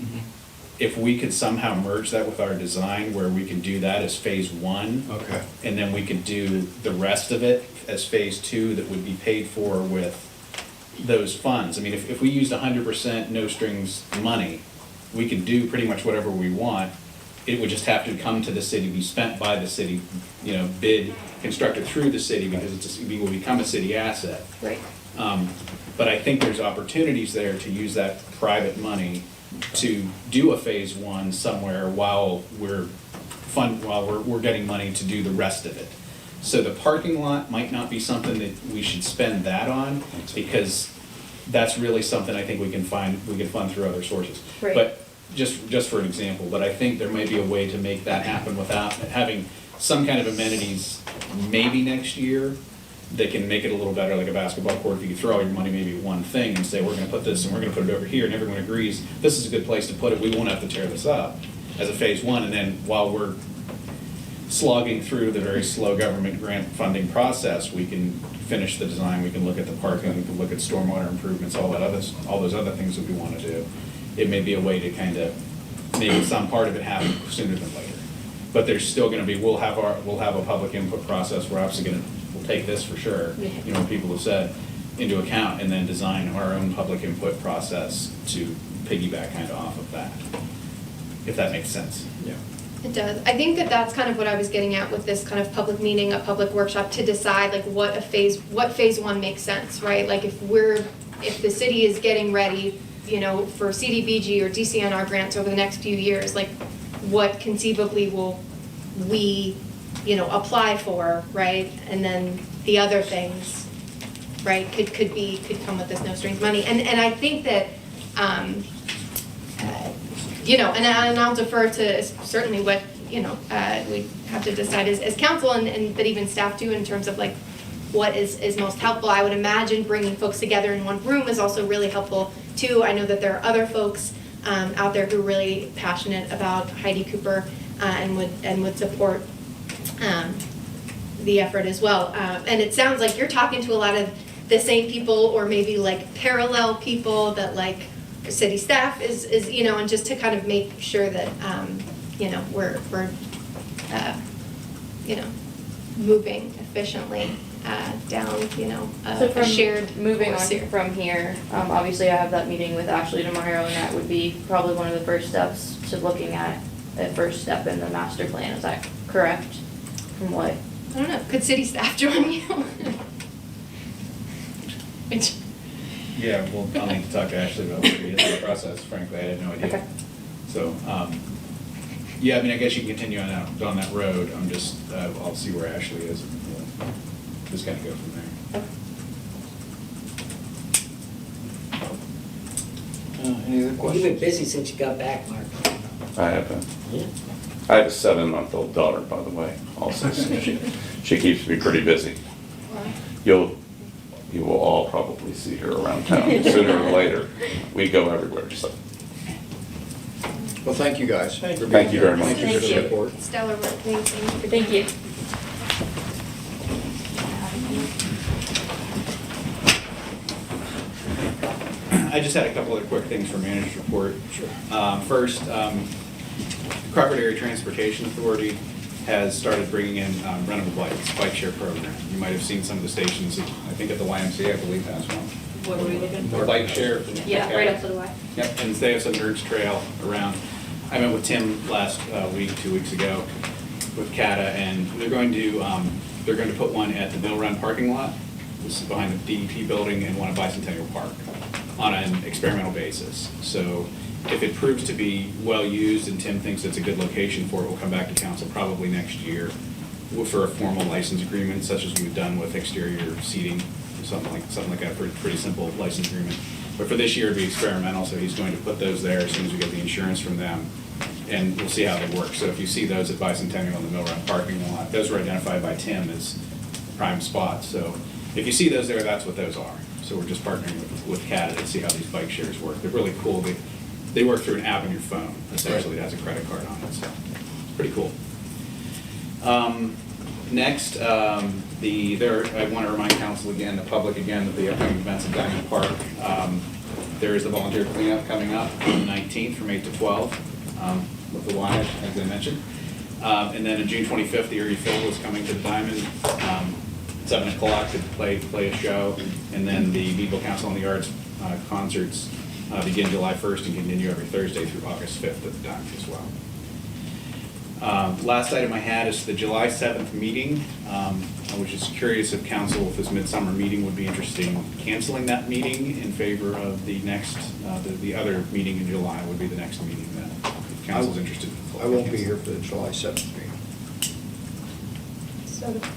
[SPEAKER 5] if we could somehow merge that with our design where we can do that as phase one,
[SPEAKER 1] Okay.
[SPEAKER 5] and then we could do the rest of it as phase two that would be paid for with those funds. I mean, if we used 100% no strings money, we could do pretty much whatever we want. It would just have to come to the city, be spent by the city, bid, constructed through the city, because it will become a city asset.
[SPEAKER 6] Right.
[SPEAKER 5] But I think there's opportunities there to use that private money to do a phase one somewhere while we're getting money to do the rest of it. So the parking lot might not be something that we should spend that on, because that's really something I think we can fund through other sources.
[SPEAKER 6] Right.
[SPEAKER 5] But just for an example, but I think there might be a way to make that happen without having some kind of amenities maybe next year that can make it a little better, like a basketball court. If you could throw all your money maybe at one thing and say, we're gonna put this and we're gonna put it over here, and everyone agrees, this is a good place to put it, we won't have to tear this up as a phase one, and then while we're slogging through the very slow government grant funding process, we can finish the design, we can look at the parking, we can look at stormwater improvements, all those other things that we wanna do. It may be a way to kind of make some part of it happen sooner than later. But there's still gonna be, we'll have a public input process, we're obviously we'll take this for sure, people have said, into account, and then design our own public input process to piggyback kind of off of that, if that makes sense.
[SPEAKER 1] Yeah.
[SPEAKER 9] It does. I think that that's kind of what I was getting at with this kind of public meeting, a public workshop, to decide like what phase one makes sense, right? Like if the city is getting ready, for CDBG or DCNR grants over the next few years, like what conceivably will we, apply for, right? And then the other things, right, could come with this no strings money. And I think that, and I'll defer to certainly what, we have to decide as council and that even staff do in terms of like what is most helpful. I would imagine bringing folks together in one room is also really helpful too. I know that there are other folks out there who are really passionate about Heidi Cooper and would support the effort as well. And it sounds like you're talking to a lot of the same people, or maybe like parallel people that like city staff is and just to kind of make sure that we're moving efficiently down
[SPEAKER 6] So
[SPEAKER 9] a shared
[SPEAKER 6] moving
[SPEAKER 9] course
[SPEAKER 6] on
[SPEAKER 9] here.
[SPEAKER 6] from here, obviously I have that meeting with Ashley tomorrow, and that would be probably one of the first steps to looking at a first step in the master plan. Is that correct? From what?
[SPEAKER 9] I don't know, could city staff join you? Which,
[SPEAKER 5] Yeah, well, I'll need to talk to Ashley about what it is in the process, frankly, I had no idea.
[SPEAKER 6] Okay.
[SPEAKER 5] So, yeah, I mean, I guess you can continue on that road, I'm just, I'll see where Ashley is, and we'll just kind of go from there.
[SPEAKER 1] Any other
[SPEAKER 11] you've been
[SPEAKER 1] questions?
[SPEAKER 11] busy since you got back, Mark.
[SPEAKER 8] I have been.
[SPEAKER 11] Yeah.
[SPEAKER 8] I have a 7-month-old daughter, by the way, also. So she keeps me pretty busy. you will all probably see her around town sooner or later. We go everywhere, so.
[SPEAKER 1] Well, thank you guys.
[SPEAKER 7] Thank
[SPEAKER 1] for
[SPEAKER 7] you.
[SPEAKER 1] being
[SPEAKER 8] Thank you
[SPEAKER 1] here.
[SPEAKER 8] very much.
[SPEAKER 1] Thank you for the
[SPEAKER 6] Thank you.
[SPEAKER 1] support.
[SPEAKER 9] Stellar work, thank you.
[SPEAKER 6] Thank you.
[SPEAKER 5] I just had a couple other quick things for manager's report. First, Crawford Area Transportation Authority has started bringing in rentable bikes, bike share program. You might have seen some of the stations, I think at the YMCA, I believe has one.
[SPEAKER 6] What were we looking
[SPEAKER 5] Or bike share.
[SPEAKER 6] Yeah, right up to the Y.
[SPEAKER 5] Yep, and they have some Nerds Trail around. I met with Tim last week, 2 weeks ago, with CATA, and they're going to put one at the Mill Run parking lot. This is behind the DEP building, and one at Bicentennial Park on an experimental basis. So if it proves to be well-used and Tim thinks it's a good location for it, we'll come back to council probably next year for a formal license agreement, such as we've done with exterior seating, something like that, pretty simple license agreement. But for this year, it'd be experimental, so he's going to put those there as soon as we get the insurance from them, and we'll see how they work. So if you see those at Bicentennial in the Mill Run parking lot, those were identified by Tim as prime spots. So if you see those there, that's what those are. So we're just partnering with CATA to see how these bike shares work. They're really cool. They work through an app on your phone, essentially. It has a credit card on it, so it's pretty cool. Next, I want to remind council again, the public again, that the upcoming events at Diamond Park, there is the volunteer cleanup coming up on the 19th from 8 to 12 with the Y, as I mentioned. And then on June 25th, the Erie Phil is coming to the Diamond, 7 o'clock to play a show. And then the Meadville Council on the Arts concerts begin July 1st and continue every Thursday through August 5th at the Diamond as well. Last item I had is the July 7th meeting. I was just curious if council, if this midsummer meeting would be interested in canceling that meeting in favor of the next, the other meeting in July would be the next meeting that if council's interested.
[SPEAKER 1] I won't be here for the July 7th meeting.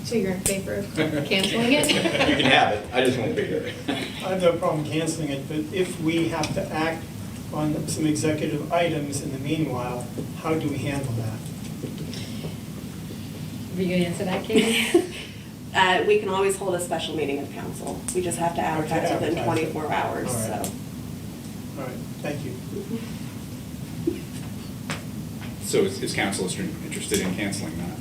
[SPEAKER 9] So you're in favor of canceling it?
[SPEAKER 1] You can have it, I just won't be here.
[SPEAKER 7] I have no problem canceling it, but if we have to act on some executive items in the meanwhile, how do we handle that?
[SPEAKER 3] Are you gonna answer that, Katie?
[SPEAKER 2] We can always hold a special meeting of council. We just have to advertise within
[SPEAKER 7] advertise it.
[SPEAKER 2] 24 hours,
[SPEAKER 7] All right.
[SPEAKER 2] so.
[SPEAKER 7] All right, thank you.
[SPEAKER 5] So is council interested in canceling that?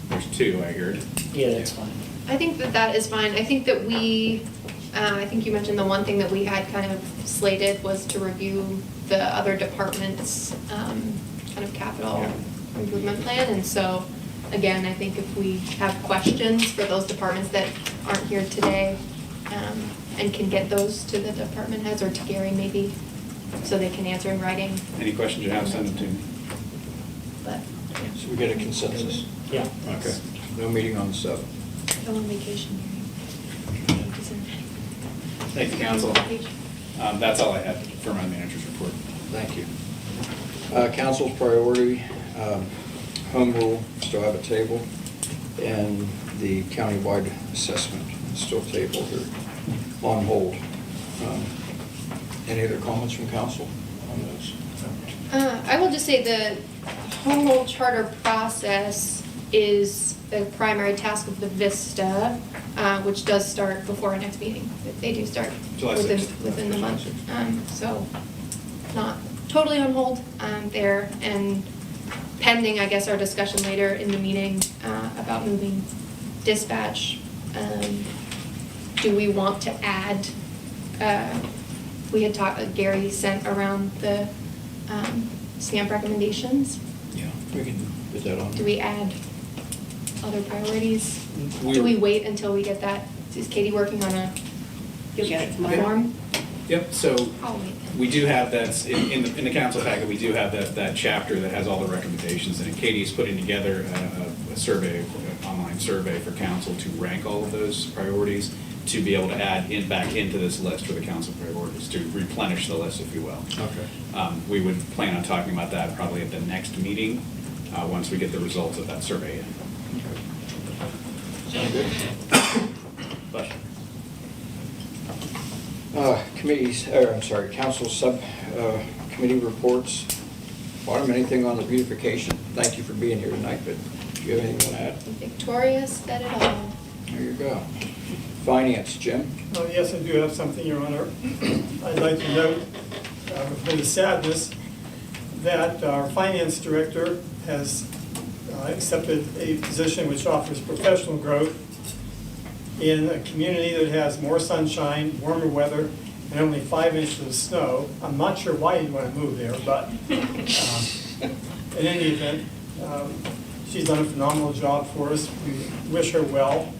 [SPEAKER 5] There's two, I heard.
[SPEAKER 11] Yeah, that's fine.
[SPEAKER 9] I think that is fine. I think that I think you mentioned the one thing that we had kind of slated was to review the other departments' kind of capital improvement plan. And so, again, I think if we have questions for those departments that aren't here today, and can get those to the department heads or to Gary maybe, so they can answer in writing.
[SPEAKER 5] Any questions you have, send them to me.
[SPEAKER 9] But,
[SPEAKER 1] So we get a consensus?
[SPEAKER 11] Yeah.
[SPEAKER 1] Okay. No meeting on the 7th.
[SPEAKER 9] go on vacation,
[SPEAKER 5] Thank you, council. That's all I had for my manager's report.
[SPEAKER 1] Thank you. Council's priority, home rule, still have a table, and the countywide assessment, still tabled or on hold. Any other comments from council on those?
[SPEAKER 9] I will just say the home rule charter process is the primary task of the VISTA, which does start before our next meeting. They do start
[SPEAKER 5] July
[SPEAKER 9] within
[SPEAKER 5] 6th.
[SPEAKER 9] within the
[SPEAKER 5] July
[SPEAKER 9] month.
[SPEAKER 5] 6th.
[SPEAKER 9] So not totally on hold there, and pending, I guess, our discussion later in the meeting about moving dispatch. Do we want to add, we had talked, Gary sent around the stamp recommendations.
[SPEAKER 1] Yeah, we can put that on.
[SPEAKER 9] Do we add other priorities?
[SPEAKER 5] We-
[SPEAKER 9] Do we wait until we get that? Is Katie working on a
[SPEAKER 2] You'll get it tomorrow.
[SPEAKER 9] form?
[SPEAKER 5] Yep, so
[SPEAKER 9] I'll wait.
[SPEAKER 5] we do have that, in the council packet, we do have that chapter that has all the recommendations in it. Katie's putting together a survey, an online survey for council to rank all of those priorities, to be able to add back into this list for the council priorities, to replenish the list, if you will.
[SPEAKER 1] Okay.
[SPEAKER 5] We would plan on talking about that probably at the next meeting, once we get the results of that survey in.
[SPEAKER 1] Sound good?
[SPEAKER 5] But
[SPEAKER 1] Committees, I'm sorry, council committee reports. Bottom, anything on the beautification? Thank you for being here tonight, but do you have anything you want to add?
[SPEAKER 9] Victoria said it all.
[SPEAKER 1] There you go. Finance, Jim?
[SPEAKER 7] Yes, I do have something, Your Honor. I'd like to note, with many sadness, that our finance director has accepted a position which offers professional growth in a community that has more sunshine, warmer weather, and only 5 inches of snow. I'm not sure why you'd want to move there, but in any event, she's done a phenomenal job for us. We wish her well,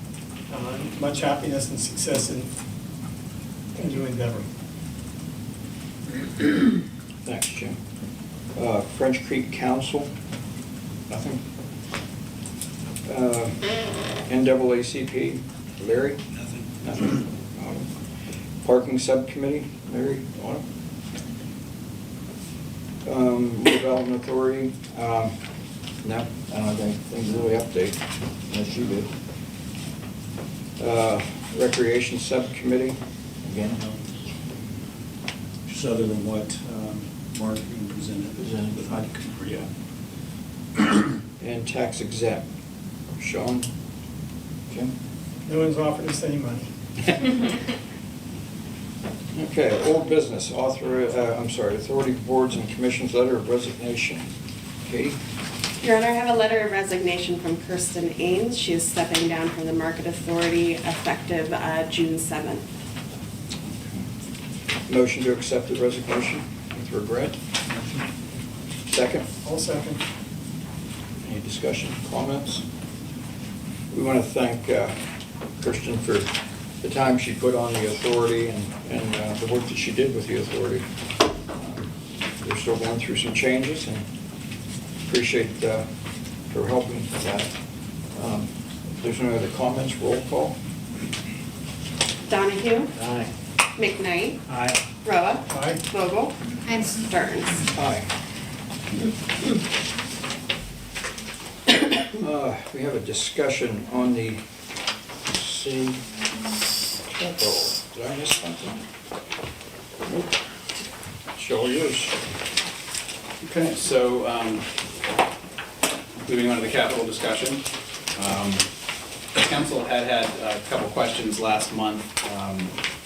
[SPEAKER 7] much happiness and success in new endeavor.
[SPEAKER 1] Thanks, Jim. French Creek Council, nothing. NAACP, Larry? Nothing. Autumn. Parking Subcommittee, Larry, Autumn. Development Authority, no, I don't have anything to really update, unless you did. Recreation Subcommittee, again,
[SPEAKER 10] Just other than what Mark presented.
[SPEAKER 1] Presented.
[SPEAKER 10] I concur, yeah.
[SPEAKER 1] and Tax Exempt. Sean? Jim?
[SPEAKER 7] No one's offered us any money.
[SPEAKER 1] Okay, old business, authority boards and commissions letter of resignation. Katie?
[SPEAKER 2] Your Honor, I have a letter of resignation from Kirsten Ains. She is stepping down from the Market Authority effective June 7th.
[SPEAKER 1] Motion to accept the resignation with regret. Second?
[SPEAKER 7] All second.
[SPEAKER 1] Any discussion, comments? We want to thank Kirsten for the time she put on the authority and the work that she did with the authority. They're still going through some changes and appreciate her helping with that. If there's no other comments, roll call.
[SPEAKER 2] Donahue?
[SPEAKER 11] Aye.
[SPEAKER 2] McKnight?
[SPEAKER 11] Aye.
[SPEAKER 2] Roa?
[SPEAKER 7] Aye.
[SPEAKER 2] Vogel? And Stearns.
[SPEAKER 1] Aye. We have a discussion on the city temple. Did I miss something? Nope. Show yours.
[SPEAKER 5] Okay, so moving on to the capital discussion. Council had a couple questions last month,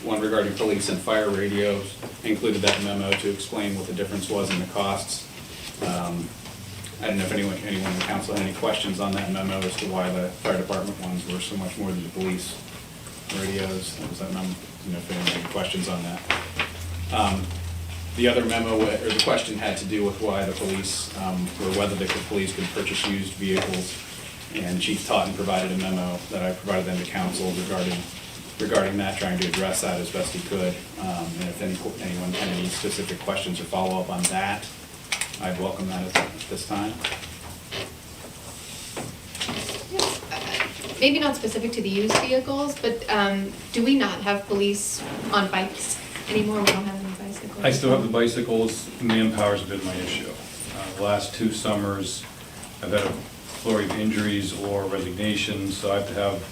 [SPEAKER 5] one regarding police and fire radios. I included that memo to explain what the difference was in the costs. I don't know if anyone in the council had any questions on that memo as to why the fire department ones were so much more than the police radios. That was that memo. I don't know if anyone had any questions on that. The other memo, or the question had to do with why the police, or whether the police could purchase used vehicles. And Chief Totten provided a memo that I provided them to council regarding that, trying to address that as best he could. And if anyone had any specific questions or follow-up on that, I'd welcome that at this time.
[SPEAKER 9] Maybe not specific to the used vehicles, but do we not have police on bikes anymore? We don't have any bicycles?
[SPEAKER 12] I still have the bicycles. Manpower's been my issue. The last 2 summers, I've had a flurry of injuries or resignations, so I have to have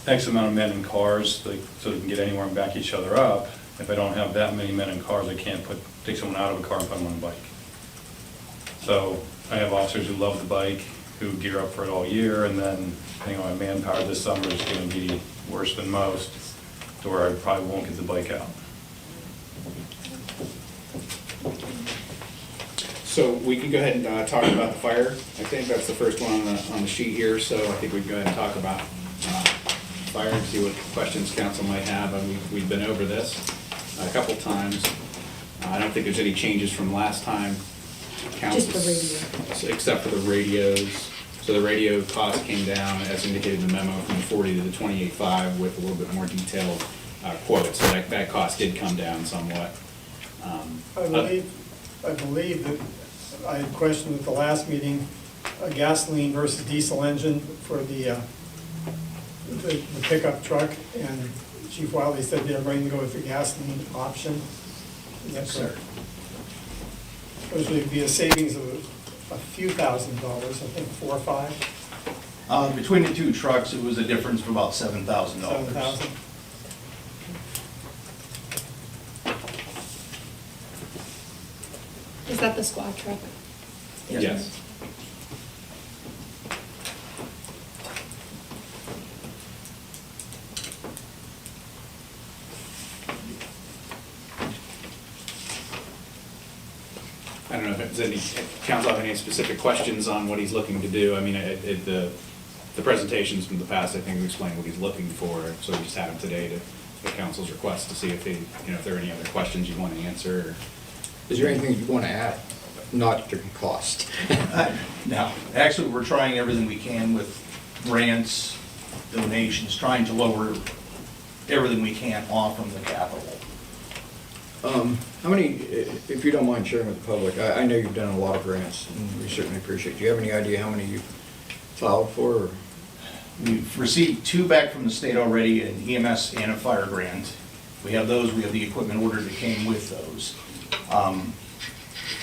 [SPEAKER 12] X amount of men in cars so they can get anywhere and back each other up. If I don't have that many men in cars, I can't take someone out of a car and put them on a bike. So I have officers who love the bike, who gear up for it all year, and then depending on my manpower this summer is going to be worse than most, to where I probably won't get the bike out.
[SPEAKER 5] So we can go ahead and talk about the fire. I think that's the first one on the sheet here, so I think we can go ahead and talk about fire and see what questions council might have. And we've been over this a couple times. I don't think there's any changes from last time.
[SPEAKER 3] Just the radio.
[SPEAKER 5] Except for the radios. So the radio cost came down, as indicated in the memo, from the 40 to the 28.5 with a little bit more detailed quotes. So that cost did come down somewhat.
[SPEAKER 7] I believe that I had questioned at the last meeting, a gasoline versus diesel engine for the pickup truck, and Chief Wiley said they're going to go with the gasoline option. Is that correct? Supposedly it'd be a savings of a few $1,000s, I think $4 or $5.
[SPEAKER 13] Between the 2 trucks, it was a difference of about $7,000.
[SPEAKER 7] $7,000.
[SPEAKER 9] Is that the squad truck?
[SPEAKER 5] Yes. don't know if council have any specific questions on what he's looking to do. I mean, the presentations from the past, I think, explain what he's looking for, so we just had him today to, the council's request to see if if there are any other questions you want to answer.
[SPEAKER 1] Is there anything you want to add? Not to cost.
[SPEAKER 13] No, actually, we're trying everything we can with grants, donations, trying to lower everything we can off from the capital.
[SPEAKER 1] How many, if you don't mind sharing with the public, I know you've done a lot of grants, and we certainly appreciate it. Do you have any idea how many you've filed for? Or?
[SPEAKER 13] We've received 2 back from the state already, an EMS and a fire grant. We have those, we have the equipment order that came with those.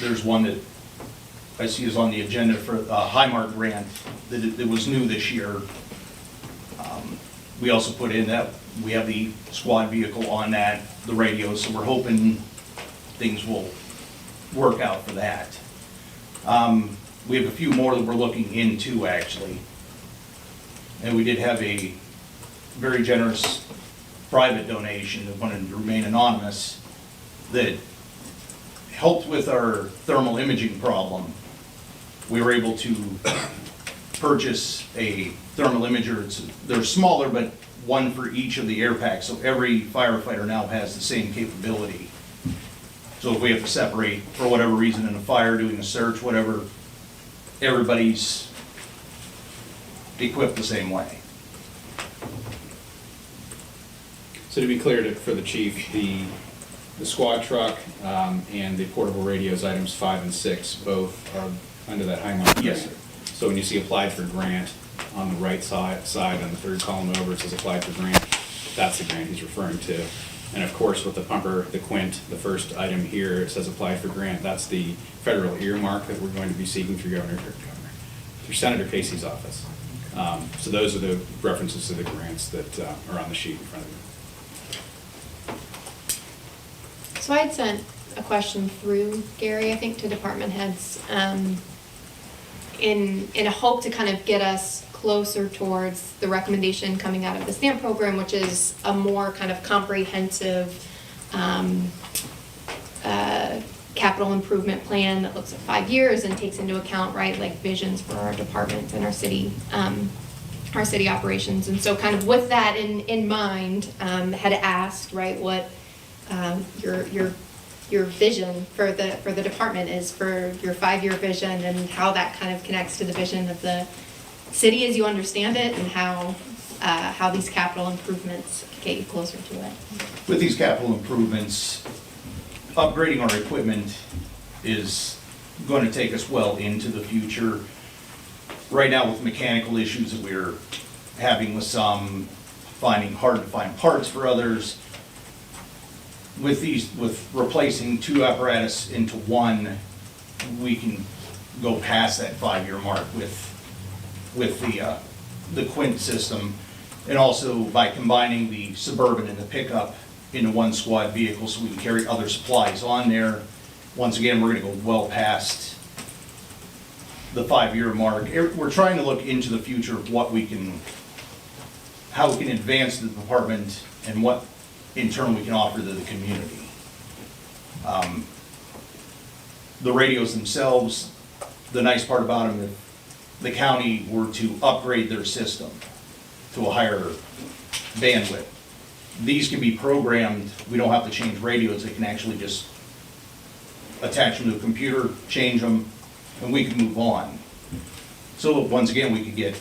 [SPEAKER 13] There's one that I see is on the agenda for a Highmark grant that was new this year. We also put in that we have the squad vehicle on that, the radio, so we're hoping things will work out for that. We have a few more that we're looking into, actually. And we did have a very generous private donation that wanted to remain anonymous that helped with our thermal imaging problem. We were able to purchase a thermal imager. They're smaller, but one for each of the air packs, so every firefighter now has the same capability. So if we have to separate, for whatever reason, in a fire, doing a search, whatever, everybody's equipped the same way.
[SPEAKER 5] So to be clear for the chief, the squad truck and the portable radios, items 5 and 6, both are under that Highmark.
[SPEAKER 13] Yes, sir.
[SPEAKER 5] So when you see applied for grant on the right side on the third column over, it says applied for grant, that's the grant he's referring to. And of course, with the pumper, the Quint, the first item here, it says applied for grant, that's the federal earmark that we're going to be seeking through through Senator Casey's office. So those are the references to the grants that are on the sheet in front of you.
[SPEAKER 9] So I had sent a question through Gary, I think, to department heads, in a hope to kind of get us closer towards the recommendation coming out of the STAMP program, which is a more kind of comprehensive capital improvement plan that looks at 5 years and takes into account, right, like visions for our departments and our city operations. And so kind of with that in mind, had asked, right, what your vision for the department is for your 5-year vision, and how that kind of connects to the vision of the city as you understand it, and how these capital improvements get you closer to it.
[SPEAKER 13] With these capital improvements, upgrading our equipment is going to take us well into the future. Right now, with mechanical issues that we're having with some, finding hard to find parts for others, with replacing 2 apparatus into 1, we can go past that 5-year mark with the Quint system, and also by combining the Suburban and the pickup into 1 squad vehicle, so we can carry other supplies on there. Once again, we're going to go well past the 5-year mark. We're trying to look into the future of how we can advance the department and what in turn we can offer to the community. The radios themselves, the nice part about them, if the county were to upgrade their system to a higher bandwidth, these can be programmed. We don't have to change radios. They can actually just attach them to a computer, change them, and we can move on. So once again, we could get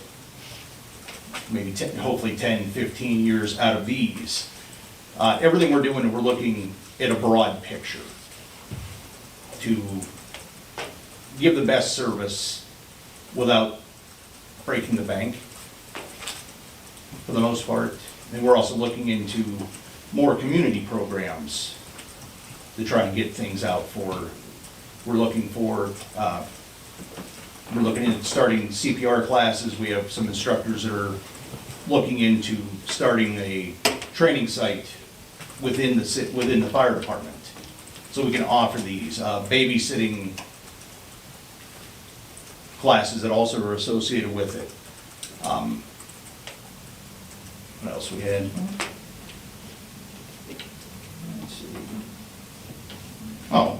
[SPEAKER 13] maybe hopefully 10, 15 years out of these. Everything we're doing, we're looking at a broad picture to give the best service without breaking the bank, for the most part. And we're also looking into more community programs to try and get things out for. We're looking at starting CPR classes. We have some instructors that are looking into starting a training site within the fire department, so we can offer these babysitting classes that also are associated with it. What else we had? Let's see. Oh,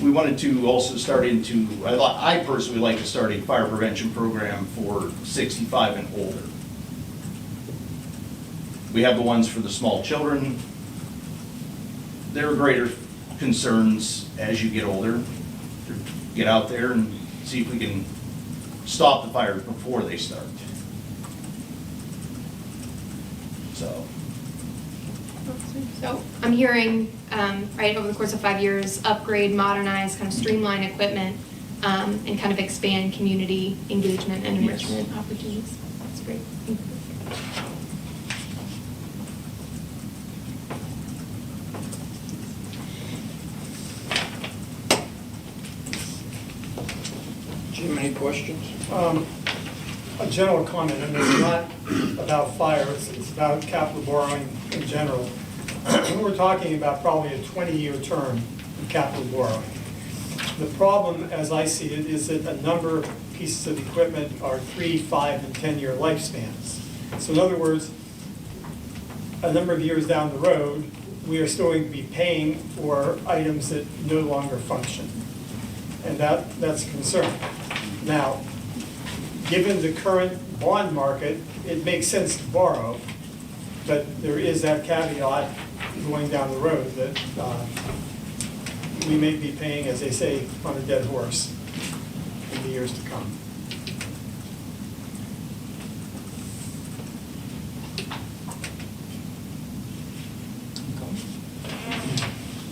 [SPEAKER 13] we wanted to also start into, I personally like to start a fire prevention program for 65 and older. We have the ones for the small children. There are greater concerns as you get older. Get out there and see if we can stop the fires before they start. So.
[SPEAKER 9] So I'm hearing, right, over the course of 5 years, upgrade, modernize, kind of streamline equipment, and kind of expand community engagement and enrichment opportunities. That's great. Thank you.
[SPEAKER 1] Jim, any questions?
[SPEAKER 7] A general comment, and it's not about fire, it's about capital borrowing in general. We're talking about probably a 20-year term of capital borrowing. The problem, as I see it, is that a number of pieces of equipment are 3, 5, and 10-year lifespans. So in other words, a number of years down the road, we are still going to be paying for items that no longer function. And that's a concern. Now, given the current bond market, it makes sense to borrow, but there is that caveat going down the road that we may be paying, as they say, on a dead horse in the years to come.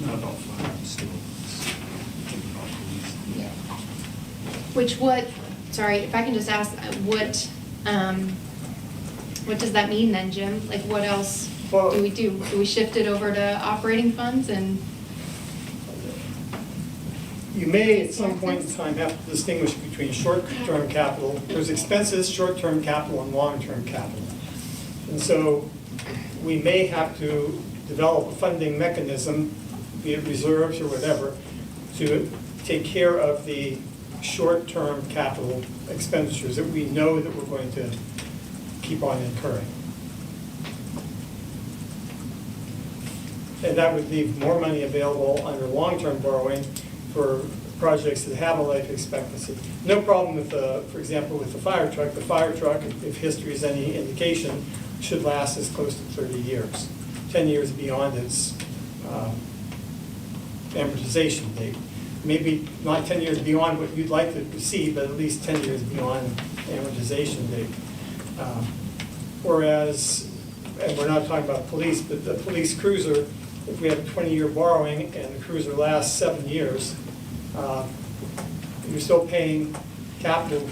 [SPEAKER 10] Not about fire, it's still, it's about police.
[SPEAKER 9] Sorry, if I can just ask, what does that mean then, Jim? Like, what else do we do? Do we shift it over to operating funds and?
[SPEAKER 7] You may, at some point in time, have to distinguish between short-term capital. There's expenses, short-term capital, and long-term capital. And so we may have to develop a funding mechanism, be it reserves or whatever, to take care of the short-term capital expenditures that we know that we're going to keep on incurring. And that would leave more money available under long-term borrowing for projects that have a life expectancy. No problem with for example, with the fire truck. The fire truck, if history is any indication, should last as close to 30 years, 10 years beyond its amortization date. Maybe not 10 years beyond what you'd like to see, but at least 10 years beyond amortization date. Whereas, and we're not talking about police, but the police cruiser, if we have a 20-year borrowing and the cruiser lasts 7 years, you're still paying capital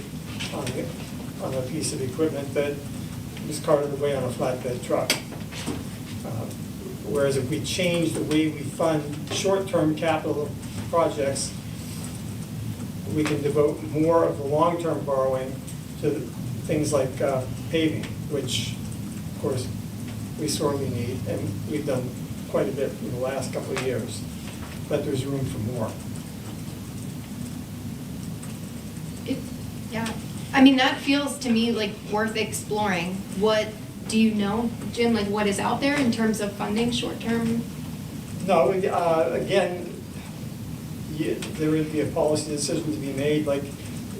[SPEAKER 7] on a piece of equipment that was carted away on a flatbed truck. Whereas if we change the way we fund short-term capital projects, we can devote more of the long-term borrowing to things like paving, which, of course, we sorely need, and we've done quite a bit in the last couple of years, but there's room for more.
[SPEAKER 9] Yeah, I mean, that feels to me like worth exploring. What do you know, Jim, like what is out there in terms of funding short-term?
[SPEAKER 7] No, again, there would be a policy decision to be made, like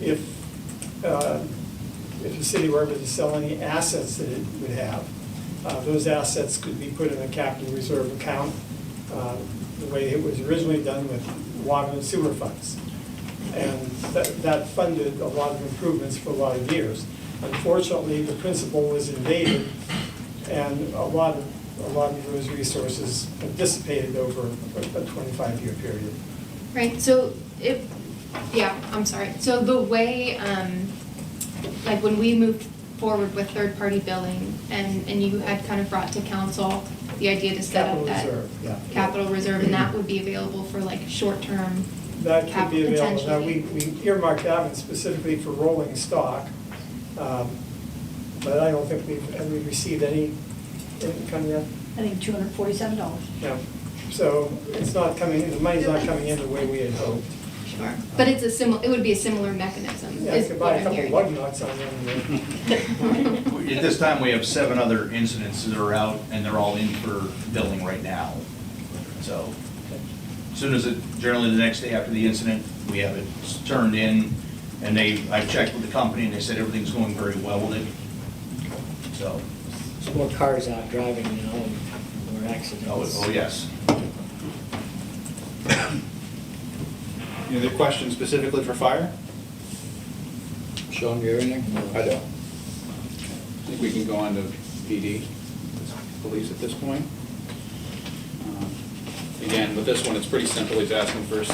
[SPEAKER 7] if the city were able to sell any assets that it would have, those assets could be put in a capital reserve account, the way it was originally done with water and sewer funds. And that funded a lot of improvements for a lot of years. Unfortunately, the principal was invaded, and a lot of those resources have dissipated over a 25-year period.
[SPEAKER 9] Right, so I'm sorry. So the way, like when we moved forward with third-party billing and you had kind of brought to council the idea to set up that capital reserve, and that would be available for like short-term
[SPEAKER 7] that could be available. Now,
[SPEAKER 9] potentially.
[SPEAKER 7] we earmarked that one specifically for rolling stock, but I don't think have we received any income yet?
[SPEAKER 3] I think $247.
[SPEAKER 7] Yeah. So it's not coming in, the money's not coming in the way we had hoped.
[SPEAKER 9] Sure, but it's it would be a similar mechanism,
[SPEAKER 7] Yeah, I
[SPEAKER 9] is
[SPEAKER 7] could
[SPEAKER 9] what
[SPEAKER 7] buy a
[SPEAKER 9] I'm
[SPEAKER 7] couple
[SPEAKER 9] hearing.
[SPEAKER 7] lug nuts on them.
[SPEAKER 13] At this time, we have 7 other incidents that are out, and they're all in for billing right now. So As soon as generally the next day after the incident, we have it turned in, and I checked with the company, and they said everything's going very well with it. So,
[SPEAKER 11] There's more cars out driving, you know, and more accidents.
[SPEAKER 13] oh yes.
[SPEAKER 5] Any other questions specifically for fire?
[SPEAKER 1] Sean, do you have anything? I don't.
[SPEAKER 5] I think we can go on to PD, police at this point. Again, with this one, it's pretty simple. He's asking first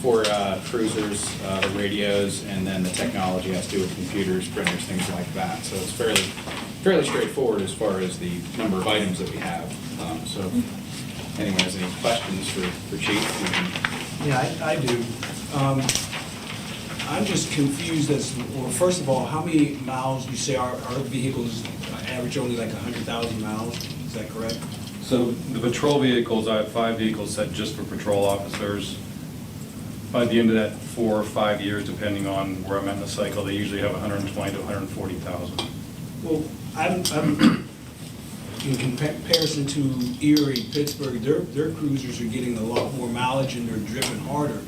[SPEAKER 5] for cruisers, the radios, and then the technology has to do with computers, printers, things like that. So it's fairly straightforward as far as the number of items that we have. So if anyone has any questions for Chief, we can.
[SPEAKER 10] Yeah, I do. I'm just confused as, well, first of all, how many miles you say our vehicles average only like 100,000 miles? Is that correct?
[SPEAKER 12] So the patrol vehicles, I have 5 vehicles set just for patrol officers. By the end of that 4 or 5 years, depending on where I'm at in the cycle, they usually have 120 to 140,000.
[SPEAKER 10] Well, I'm in comparison to Erie, Pittsburgh, their cruisers are getting a lot more mileage and they're driven harder.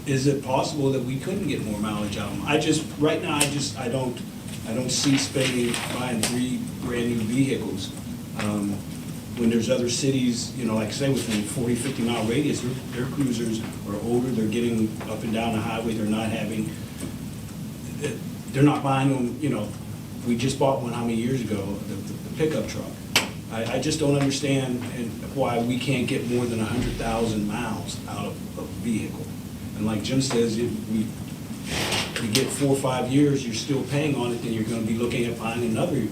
[SPEAKER 10] Is it possible that we couldn't get more mileage out of them? Right now, I don't see spending, buying 3 brand new vehicles. When there's other cities, you know, like I say, within 40, 50 mile radius, their cruisers are older, they're getting up and down the highway, they're not buying them, you know, we just bought one how many years ago, the pickup truck. I just don't understand why we can't get more than 100,000 miles out of a vehicle. And like Jim says, if we get 4 or 5 years, you're still paying on it, then you're gonna be looking at buying another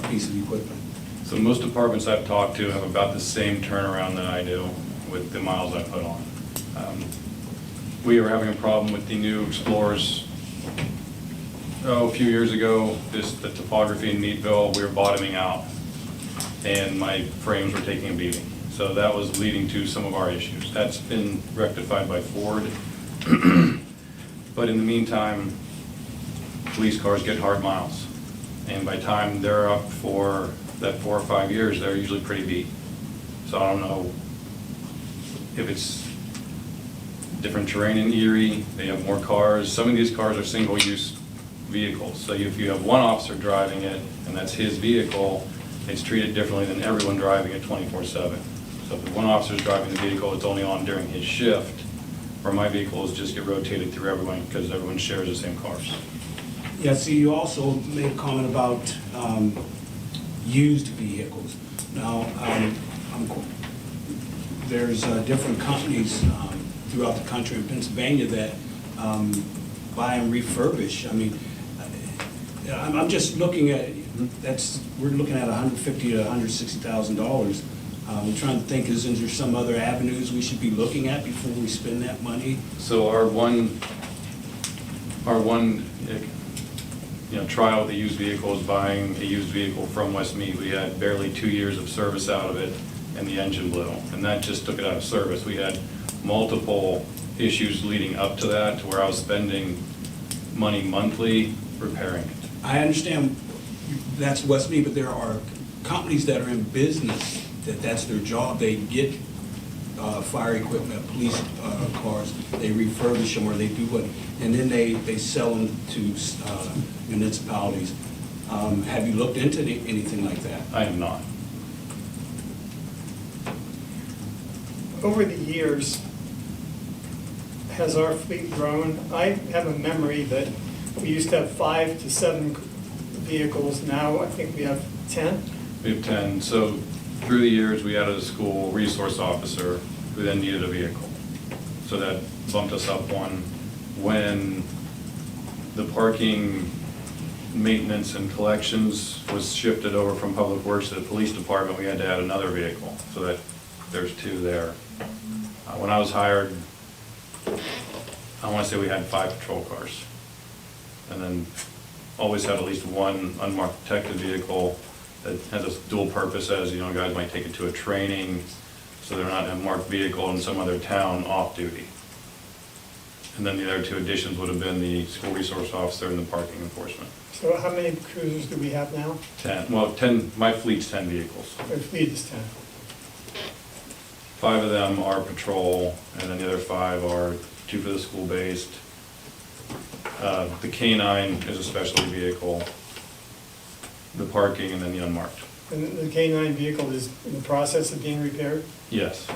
[SPEAKER 10] piece of equipment.
[SPEAKER 12] So most departments I've talked to have about the same turnaround that I do with the miles I put on. We were having a problem with the new Explorers. A few years ago, the topography in Meadville, we were bottoming out, and my frames were taking a beating. So that was leading to some of our issues. That's been rectified by Ford. But in the meantime, police cars get hard miles. And by the time they're up for that 4 or 5 years, they're usually pretty beat. So I don't know if it's different terrain in Erie, they have more cars. Some of these cars are single-use vehicles. So if you have one officer driving it, and that's his vehicle, it's treated differently than everyone driving it 24/7. So if one officer is driving the vehicle, it's only on during his shift, where my vehicles just get rotated through everyone because everyone shares the same cars.
[SPEAKER 10] Yeah, see, you also made a comment about used vehicles. Now, there's different companies throughout the country in Pennsylvania that buy and refurbish. I mean, I'm just looking at, we're looking at $150,000 to $160,000. I'm trying to think, is there some other avenues we should be looking at before we spend that money?
[SPEAKER 12] So our one trial with the used vehicle is buying a used vehicle from Westmead. We had barely 2 years of service out of it, and the engine blew, and that just took it out of service. We had multiple issues leading up to that, to where I was spending money monthly repairing it.
[SPEAKER 10] I understand that's Westmead, but there are companies that are in business that's their job. They get fire equipment, police cars, they refurbish them, or they do what, and then they sell them to municipalities. Have you looked into anything like that?
[SPEAKER 12] I have not.
[SPEAKER 7] Over the years, has our fleet grown? I have a memory that we used to have 5 to 7 vehicles. Now I think we have 10.
[SPEAKER 12] We have 10. So through the years, we added a school resource officer who then needed a vehicle. So that bumped us up one. When the parking maintenance and collections was shifted over from Public Works to the police department, we had to add another vehicle, so that there's 2 there. When I was hired, I want to say we had 5 patrol cars. And then always had at least one unmarked detective vehicle that has a dual purpose, as, you know, guys might take it to a training, so they're not in a marked vehicle in some other town off duty. And then the other 2 additions would have been the school resource officer and the parking enforcement.
[SPEAKER 7] So how many cruisers do we have now?
[SPEAKER 12] 10, well, 10, my fleet's 10 vehicles.
[SPEAKER 7] Our fleet is 10.
[SPEAKER 12] 5 of them are patrol, and then the other 5 are 2 for the school-based. The K-9 is a specialty vehicle, the parking, and then the unmarked.
[SPEAKER 7] And the K-9 vehicle is in the process of being repaired?
[SPEAKER 12] Yes.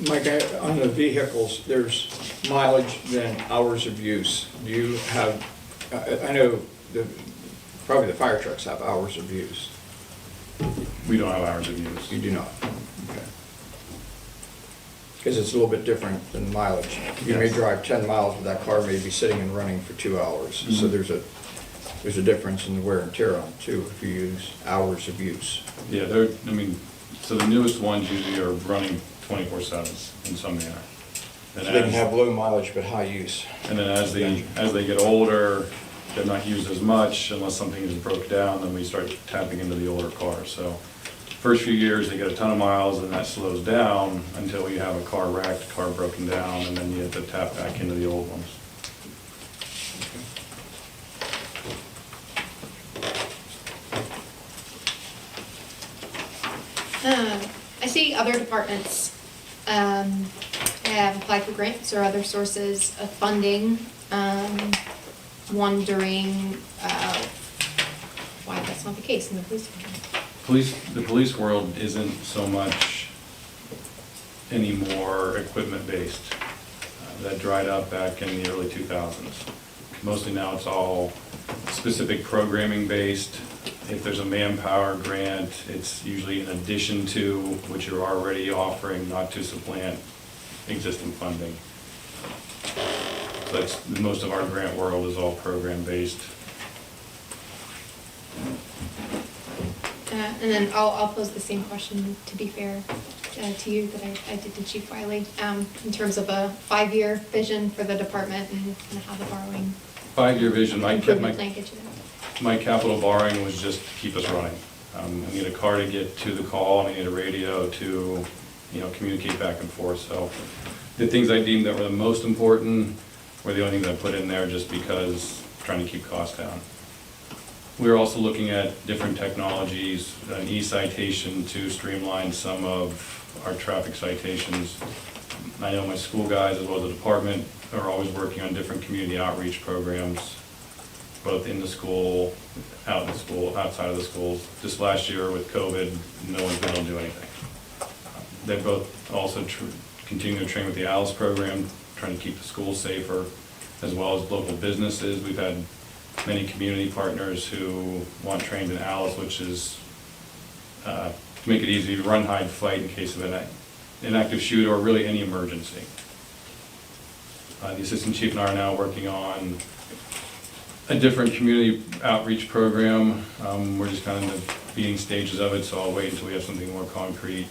[SPEAKER 1] Mike, on the vehicles, there's mileage, then hours of use. Do you have, I know probably the fire trucks have hours of use.
[SPEAKER 12] We don't have hours of use.
[SPEAKER 1] You do not? Okay. Because it's a little bit different than mileage. You may
[SPEAKER 12] Yes.
[SPEAKER 1] drive 10 miles, but that car may be sitting and running for 2 hours. So
[SPEAKER 12] Mhm.
[SPEAKER 1] there's a difference in the wear and tear on it too, if you use hours of use.
[SPEAKER 12] Yeah, so the newest ones usually are running 24/7 in some manner.
[SPEAKER 1] So
[SPEAKER 12] And
[SPEAKER 1] they can
[SPEAKER 12] as-
[SPEAKER 1] have low mileage but high use.
[SPEAKER 12] And then as they get older, they're not used as much unless something is broke down, then we start tapping into the older cars. So first few years, they get a ton of miles, and that slows down until you have a car wrecked, a car broken down, and then you have to tap back into the old ones.
[SPEAKER 9] I see other departments have applied for grants or other sources of funding. Wondering why that's not the case in the police department.
[SPEAKER 12] The police world isn't so much anymore equipment-based. That dried up back in the early 2000s. Mostly now it's all specific programming-based. If there's a manpower grant, it's usually in addition to what you're already offering, not to supplant existing funding. So that's, most of our grant world is all program-based.
[SPEAKER 9] And then I'll pose the same question, to be fair, to you that I did to Chief Wiley, in terms of a 5-year vision for the department and kind of how the borrowing
[SPEAKER 12] 5-year vision,
[SPEAKER 9] improvement plan gets you there.
[SPEAKER 12] my capital borrowing was just to keep us running. I need a car to get to the call, and I need a radio to, communicate back and forth. So the things I deemed that were the most important were the only things I put in there just because trying to keep costs down. We're also looking at different technologies, an e-citation to streamline some of our traffic citations. I know my school guys as well as the department are always working on different community outreach programs, both in the school, out in the school, outside of the schools. Just last year with COVID, no one's been able to do anything. They both also continue to train with the ALICE program, trying to keep the schools safer, as well as local businesses. We've had many community partners who want trained in ALICE, which is to make it easy to run, hide, fight in case of an active shooter or really any emergency. The assistant chief and I are now working on a different community outreach program. We're just kind of in the beginning stages of it, so I'll wait until we have something more concrete.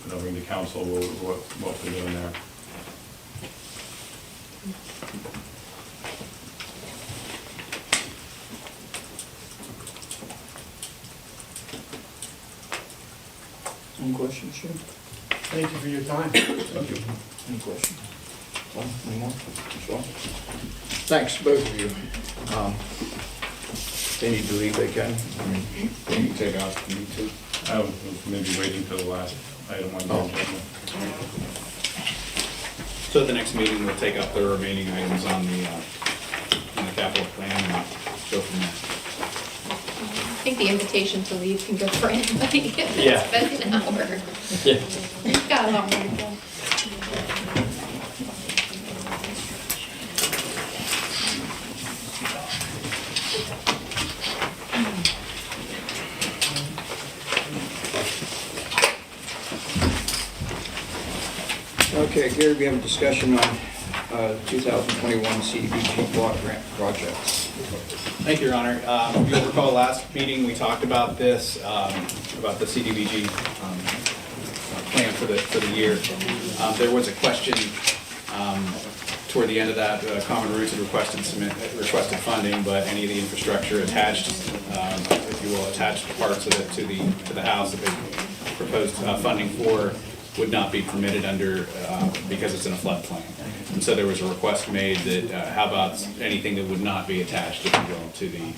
[SPEAKER 12] And I'll bring to council what we're doing there.
[SPEAKER 1] Any questions, Jim?
[SPEAKER 7] Thank you for your time.
[SPEAKER 1] Thank you. Any questions? One, any more? Sure. Thanks, both of you. If they need to leave, they can.
[SPEAKER 12] You can take off if you need to. I was maybe waiting for the last item on the agenda.
[SPEAKER 5] So at the next meeting, we'll take up the remaining items on the capital plan and go from there.
[SPEAKER 9] I think the invitation to leave can go for anybody.
[SPEAKER 5] Yeah.
[SPEAKER 9] It's been an hour.
[SPEAKER 5] Yeah.
[SPEAKER 9] We've got a lot more to go.
[SPEAKER 1] Okay, Gary, we have a discussion on 2021 CDBG block grant projects.
[SPEAKER 5] Thank you, Your Honor. You'll recall last meeting, we talked about this, about the CDBG plan for the year. There was a question toward the end of that. Common Roots had requested funding, but any of the infrastructure attached, if you will, attached parts of it to the house that they proposed funding for would not be permitted under, because it's in a floodplain. And so there was a request made that, how about anything that would not be attached, if you will,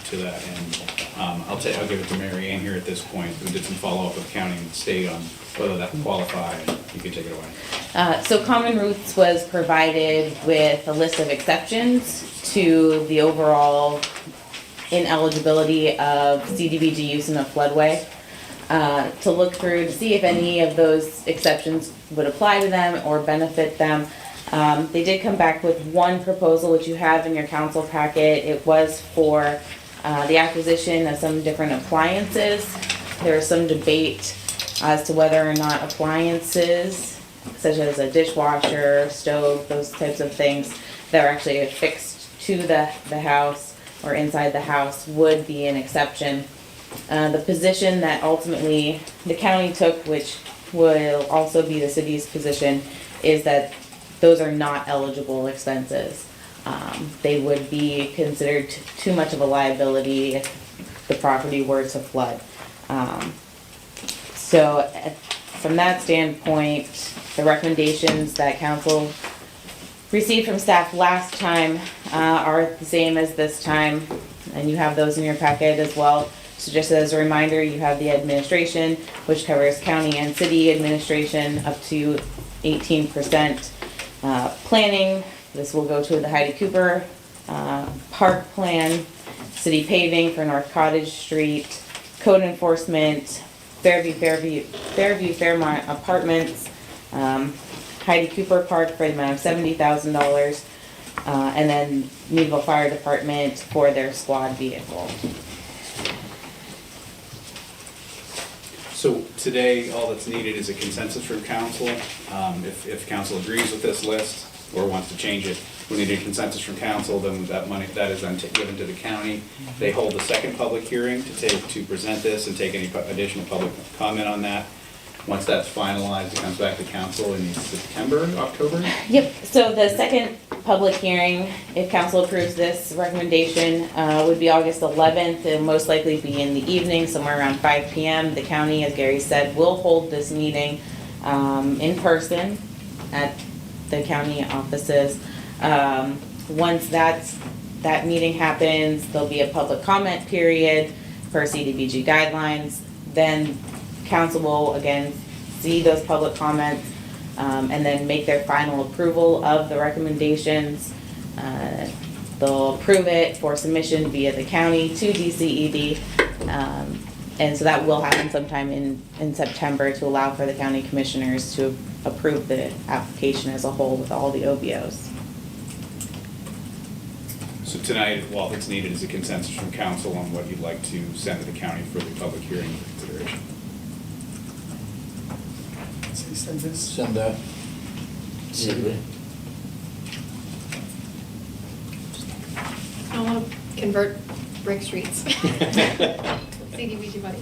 [SPEAKER 5] to that end. I'll give it to Mary Ann here at this point, who did some follow-up with county and state on whether that would qualify. You can take it away.
[SPEAKER 14] So Common Roots was provided with a list of exceptions to the overall ineligibility of CDBG use in a floodway. To look through to see if any of those exceptions would apply to them or benefit them. They did come back with one proposal, which you have in your council packet. It was for the acquisition of some different appliances. There was some debate as to whether or not appliances, such as a dishwasher, stove, those types of things that are actually affixed to the house or inside the house would be an exception. The position that ultimately the county took, which will also be the city's position, is that those are not eligible expenses. They would be considered too much of a liability if the property were to flood. So from that standpoint, the recommendations that council received from staff last time are the same as this time, and you have those in your packet as well. So just as a reminder, you have the administration, which covers county and city administration up to 18%. Planning, this will go to the Heidi Cooper Park Plan, city paving for North Cottage Street, code enforcement, Fairview Fairmont Apartments, Heidi Cooper Park for the amount of $70,000, and then Meadville Fire Department for their squad vehicle.
[SPEAKER 5] So today, all that's needed is a consensus from council. If council agrees with this list or wants to change it, we need a consensus from council, then that money, that is then given to the county. They hold the second public hearing to present this and take any additional public comment on that. Once that's finalized, it comes back to council in September, October?
[SPEAKER 14] Yep, so the second public hearing, if council approves this recommendation, would be August 11th. It'll most likely be in the evening, somewhere around 5 p.m. The county, as Gary said, will hold this meeting in person at the county offices. Once that meeting happens, there'll be a public comment period per CDBG guidelines. Then council will again see those public comments and then make their final approval of the recommendations. They'll approve it for submission via the county to DCED. And so that will happen sometime in September to allow for the county commissioners to approve the application as a whole with all the OBOs.
[SPEAKER 5] So tonight, all that's needed is a consensus from council on what you'd like to send to the county for the public hearing consideration.
[SPEAKER 7] So you said this?
[SPEAKER 1] Send that.
[SPEAKER 9] I want to convert brick streets. CDBG money.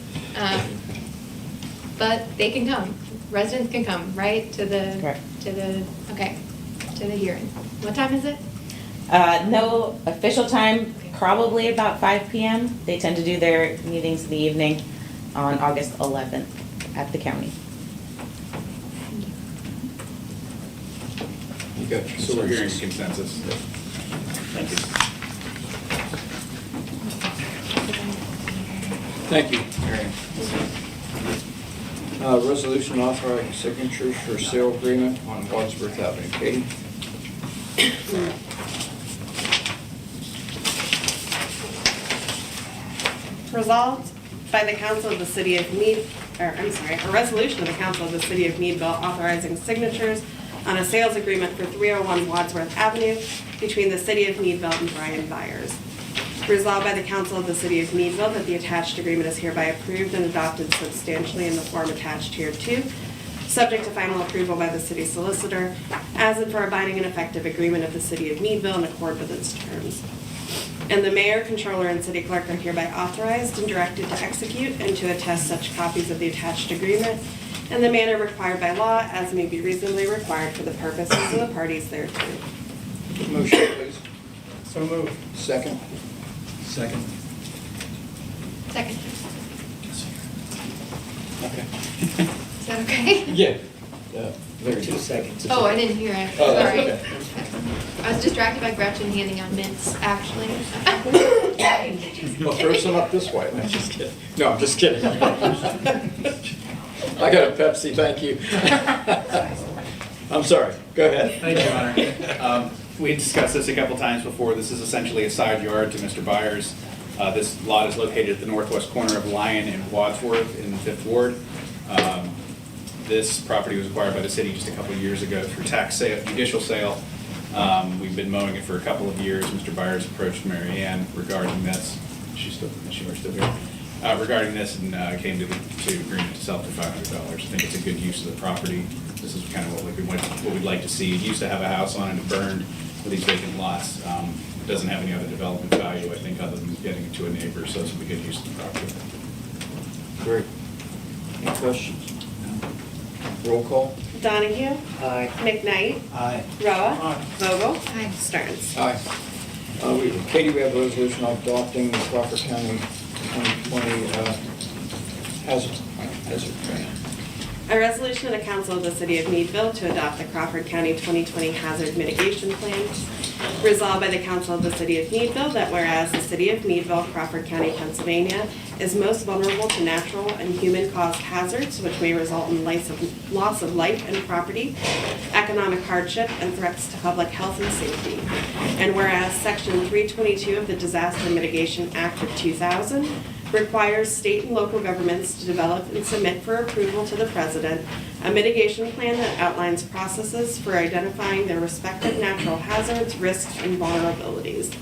[SPEAKER 9] But they can come, residents can come, right, to the,
[SPEAKER 14] Correct.
[SPEAKER 9] to the hearing. What time is it?
[SPEAKER 14] No official time, probably about 5 p.m. They tend to do their meetings in the evening on August 11th at the county.
[SPEAKER 1] You got
[SPEAKER 5] So we're hearing consensus. Thank you.
[SPEAKER 1] Thank you, Marion. Resolution authorizing signatures for sale agreement on Wadsworth Avenue. Katie?
[SPEAKER 2] Resolved by the council of the city of a resolution of the council of the city of Meadville authorizing signatures on a sales agreement for 301 Wadsworth Avenue between the city of Meadville and Brian Byers. Resolved by the council of the city of Meadville that the attached agreement is hereby approved and adopted substantially in the form attached here too, subject to final approval by the city solicitor, as and for a binding and effective agreement of the city of Meadville in accord with its terms. And the mayor, controller, and city clerk are hereby authorized and directed to execute and to attest such copies of the attached agreement in the manner required by law as may be reasonably required for the purposes of the parties thereto.
[SPEAKER 1] Motion, please.
[SPEAKER 7] So moved.
[SPEAKER 1] Second?
[SPEAKER 10] Second.
[SPEAKER 9] Second.
[SPEAKER 1] Okay.
[SPEAKER 9] Is that okay?
[SPEAKER 1] Yeah. Yeah. Very
[SPEAKER 11] 2
[SPEAKER 1] good.
[SPEAKER 11] seconds.
[SPEAKER 9] Oh, I didn't hear it.
[SPEAKER 1] Oh, that's
[SPEAKER 9] Sorry.
[SPEAKER 1] okay.
[SPEAKER 9] I was distracted by Gretchen handing out mints, actually.
[SPEAKER 1] Well, throw some up this way. No, just kidding. No, I'm just kidding. I got a Pepsi, thank you. I'm sorry, go ahead.
[SPEAKER 5] Thank you, Your Honor. We discussed this a couple times before. This is essentially a side yard to Mr. Byers. This lot is located at the northwest corner of Lyon and Wadsworth in the 5th Ward. This property was acquired by the city just a couple of years ago through tax sale, judicial sale. We've been mowing it for a couple of years. Mr. Byers approached Mary Ann regarding this. Is she still here? Regarding this, and came to agreement to sell it for $500. I think it's a good use of the property. This is kind of what we'd like to see. It used to have a house on it, it burned with these vacant lots. It doesn't have any other development value, I think, other than getting it to a neighbor, so this would be good use of the property.
[SPEAKER 1] Great. Any questions? Roll call?
[SPEAKER 2] Donahue?
[SPEAKER 11] Aye.
[SPEAKER 2] McKnight?
[SPEAKER 13] Aye.
[SPEAKER 2] Roa?
[SPEAKER 7] Aye.
[SPEAKER 2] Vogel?
[SPEAKER 9] Aye.
[SPEAKER 2] Stearns?
[SPEAKER 1] Aye. Katie, we have a resolution adopting the Crawford County 2020 hazard plan.
[SPEAKER 2] A resolution of the Council of the City of Meadville to adopt the Crawford County 2020 Hazard Mitigation Plan. Resolved by the Council of the City of Meadville that whereas the City of Meadville, Crawford County, Pennsylvania, is most vulnerable to natural and human-caused hazards which may result in loss of life and property, economic hardship, and threats to public health and safety. And whereas Section 322 of the Disaster Mitigation Act of 2000 requires state and local governments to develop and submit for approval to the President a mitigation plan that outlines processes for identifying their respective natural hazards, risks, and vulnerabilities.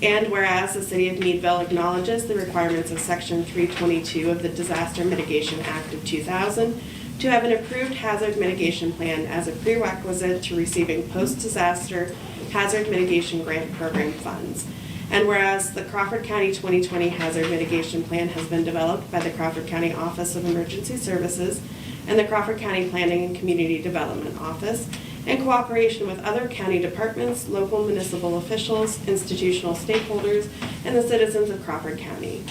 [SPEAKER 2] And whereas the City of Meadville acknowledges the requirements of Section 322 of the Disaster Mitigation Act of 2000 to have an approved hazard mitigation plan as a prerequisite to receiving post-disaster hazard mitigation grant program funds. And whereas the Crawford County 2020 Hazard Mitigation Plan has been developed by the Crawford County Office of Emergency Services and the Crawford County Planning and Community Development Office in cooperation with other county departments, local municipal officials, institutional stakeholders, and the citizens of Crawford County.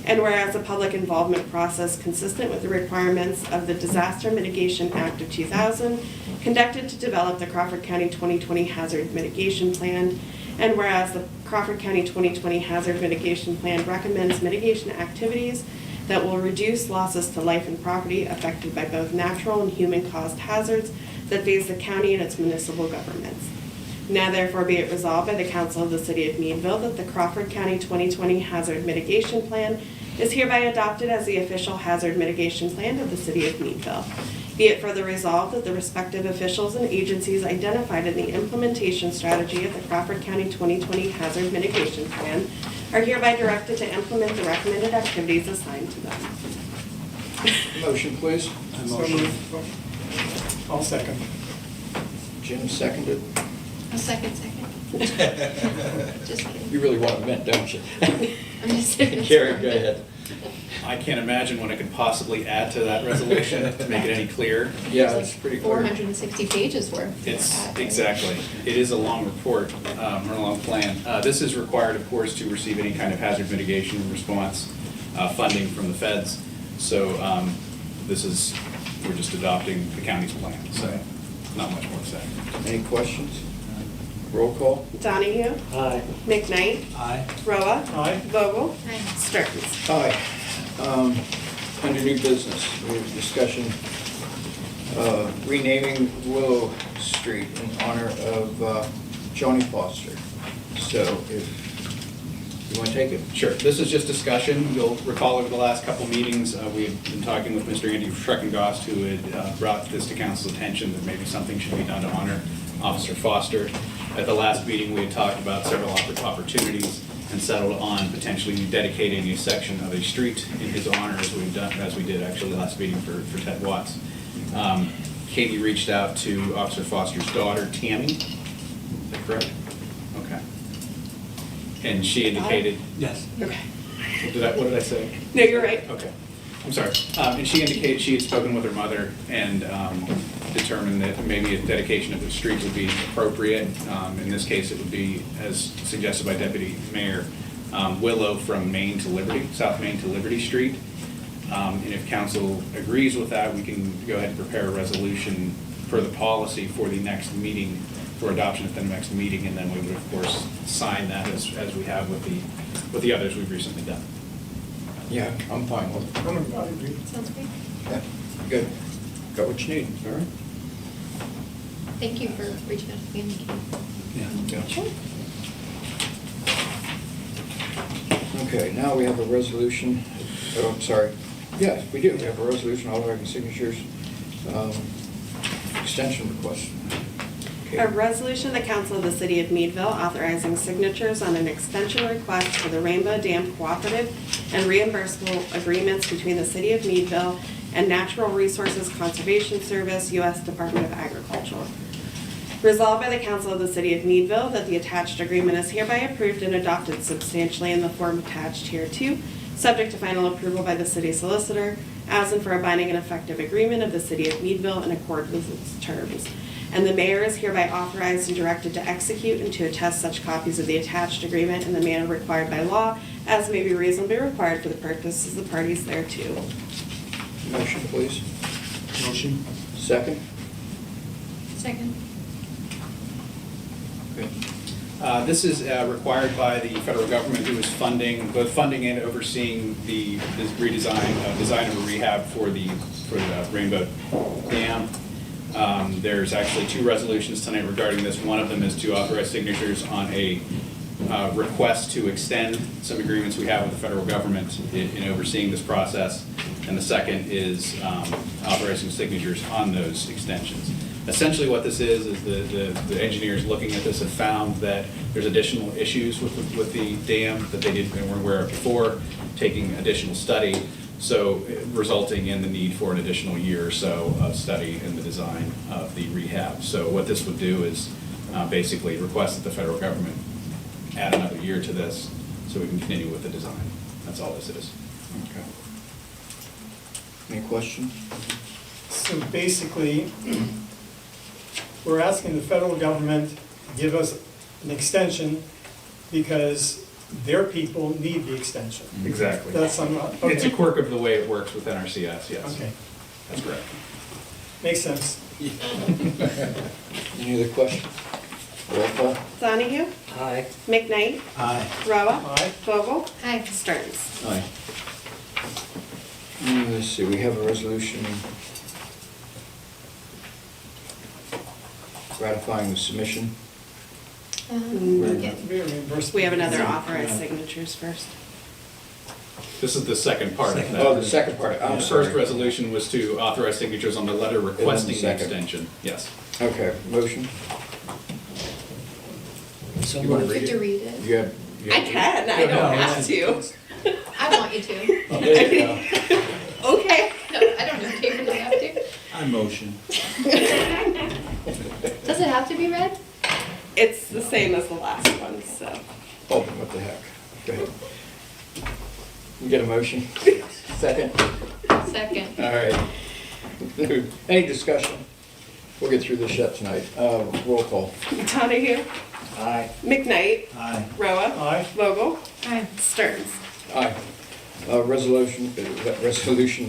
[SPEAKER 2] And whereas a public involvement process consistent with the requirements of the Disaster Mitigation Act of 2000 conducted to develop the Crawford County 2020 Hazard Mitigation Plan. And whereas the Crawford County 2020 Hazard Mitigation Plan recommends mitigation activities that will reduce losses to life and property affected by both natural and human-caused hazards that face the county and its municipal governments. Now therefore be it resolved by the Council of the City of Meadville that the Crawford County 2020 Hazard Mitigation Plan is hereby adopted as the official hazard mitigation plan of the City of Meadville. Be it further resolved that the respective officials and agencies identified in the implementation strategy of the Crawford County 2020 Hazard Mitigation Plan are hereby directed to implement the recommended activities assigned to them.
[SPEAKER 1] Motion, please.
[SPEAKER 7] So moved. I'll second.
[SPEAKER 1] Jim seconded.
[SPEAKER 9] A second. Just kidding.
[SPEAKER 1] You really want to mint, don't you?
[SPEAKER 9] I'm just kidding.
[SPEAKER 1] Carrie, go ahead.
[SPEAKER 5] I can't imagine what I could possibly add to that resolution to make it any clearer.
[SPEAKER 1] Yeah, it's pretty clear.
[SPEAKER 9] 460 pages worth.
[SPEAKER 5] It's, exactly. It is a long report, or a long plan. This is required, of course, to receive any kind of hazard mitigation response funding from the feds. So we're just adopting the county's plan, so not much more to say.
[SPEAKER 1] Any questions? Roll call?
[SPEAKER 2] Donahue?
[SPEAKER 11] Aye.
[SPEAKER 2] McKnight?
[SPEAKER 13] Aye.
[SPEAKER 2] Roa?
[SPEAKER 7] Aye.
[SPEAKER 2] Vogel?
[SPEAKER 9] Aye.
[SPEAKER 2] Stearns?
[SPEAKER 1] Aye. Under new business, we have discussion renaming Willow Street in honor of Joni Foster. So if you want to take it?
[SPEAKER 5] Sure. This is just discussion. You'll recall over the last couple meetings, we had been talking with Mr. Andy Schreckengost, who had brought this to council's attention that maybe something should be done to honor Officer Foster. At the last meeting, we had talked about several opportunities and settled on potentially dedicating a section of a street in his honor, as we did actually last meeting for Ted Watts. Katie reached out to Officer Foster's daughter, Tammy. Is that correct? Okay. And she indicated.
[SPEAKER 13] Yes.
[SPEAKER 2] Okay.
[SPEAKER 5] What did I say?
[SPEAKER 2] No, you're right.
[SPEAKER 5] Okay. I'm sorry. And she indicated she had spoken with her mother and determined that maybe a dedication of the street would be appropriate. In this case, it would be, as suggested by Deputy Mayor, Willow from Main to Liberty, South Main to Liberty Street. And if council agrees with that, we can go ahead and prepare a resolution for the policy for the next meeting for adoption at the next meeting, and then we would, of course, sign that as we have with the others we've recently done.
[SPEAKER 1] Yeah, I'm fine with it.
[SPEAKER 7] I agree.
[SPEAKER 9] Sounds great.
[SPEAKER 1] Yeah, good. Got what you need, all right?
[SPEAKER 9] Thank you for reaching out to me and Nikki.
[SPEAKER 5] Yeah.
[SPEAKER 9] Sure.
[SPEAKER 1] Okay, now we have a resolution, oh, I'm sorry. Yes, we do, we have a resolution authorizing signatures, extension request. Okay.
[SPEAKER 2] A resolution of the Council of the City of Meadville authorizing signatures on an extension request for the Rainbow Dam Cooperative and reimbursable agreements between the City of Meadville and Natural Resources Conservation Service, U.S. Department of Agriculture. Resolved by the Council of the City of Meadville that the attached agreement is hereby approved and adopted substantially in the form attached hereto, subject to final approval by the city solicitor, as and for a binding and effective agreement of the City of Meadville in accord with its terms. And the mayor is hereby authorized and directed to execute and to attest such copies of the attached agreement in the manner required by law, as may be reasonably required for the purposes of the parties thereto.
[SPEAKER 1] Motion, please.
[SPEAKER 10] Motion?
[SPEAKER 1] Second?
[SPEAKER 9] Second.
[SPEAKER 1] Okay.
[SPEAKER 5] This is required by the federal government, who is both funding and overseeing the redesign, design of a rehab for the Rainbow Dam. There's actually two resolutions tonight regarding this. One of them is to authorize signatures on a request to extend some agreements we have with the federal government in overseeing this process. And the second is authorizing signatures on those extensions. Essentially what this is the engineers looking at this have found that there's additional issues with the dam that they weren't aware of before, taking additional study, so resulting in the need for an additional year or so of study in the design of the rehab. So what this would do is basically request that the federal government add another year to this so we can continue with the design. That's all this is.
[SPEAKER 1] Okay. Any questions?
[SPEAKER 7] So basically, we're asking the federal government to give us an extension because their people need the extension.
[SPEAKER 5] Exactly.
[SPEAKER 7] That's, okay.
[SPEAKER 5] It's a quirk of the way it works within our CS, yes.
[SPEAKER 7] Okay,
[SPEAKER 5] That's correct.
[SPEAKER 7] makes sense.
[SPEAKER 1] Any other questions? Roll call?
[SPEAKER 2] Donahue?
[SPEAKER 11] Aye.
[SPEAKER 2] McKnight?
[SPEAKER 10] Aye.
[SPEAKER 2] Roa?
[SPEAKER 7] Aye.
[SPEAKER 2] Vogel?
[SPEAKER 9] Hi.
[SPEAKER 2] Stearns?
[SPEAKER 1] Aye. Let's see, we have a resolution ratifying the submission.
[SPEAKER 9] Yeah.
[SPEAKER 2] We have another authorized signatures first.
[SPEAKER 5] This is the second part of that.
[SPEAKER 1] Oh, the second part, I'm
[SPEAKER 5] The
[SPEAKER 1] sorry.
[SPEAKER 5] first resolution was to authorize signatures on the letter requesting the
[SPEAKER 1] second.
[SPEAKER 5] extension. Yes.
[SPEAKER 1] Okay, motion?
[SPEAKER 11] So
[SPEAKER 1] You wanna
[SPEAKER 11] moved.
[SPEAKER 9] Good to read it.
[SPEAKER 1] You have? you
[SPEAKER 2] I
[SPEAKER 1] have-
[SPEAKER 2] can, I don't have to.
[SPEAKER 9] I want you to.
[SPEAKER 1] Oh, there you go.
[SPEAKER 2] Okay.
[SPEAKER 9] No, I don't know, do you really have to?
[SPEAKER 10] I motion.
[SPEAKER 9] Does it have to be read?
[SPEAKER 2] It's the same as the last one, so.
[SPEAKER 1] Oh, what the heck? Go ahead. You get a motion? Second?
[SPEAKER 9] Second.
[SPEAKER 1] All right. Any discussion? We'll get through this yet tonight. Roll call.
[SPEAKER 2] Donahue?
[SPEAKER 11] Aye.
[SPEAKER 2] McKnight?
[SPEAKER 10] Aye.
[SPEAKER 2] Roa?
[SPEAKER 7] Aye.
[SPEAKER 2] Vogel?
[SPEAKER 9] Hi.
[SPEAKER 2] Stearns?
[SPEAKER 1] Aye. Resolution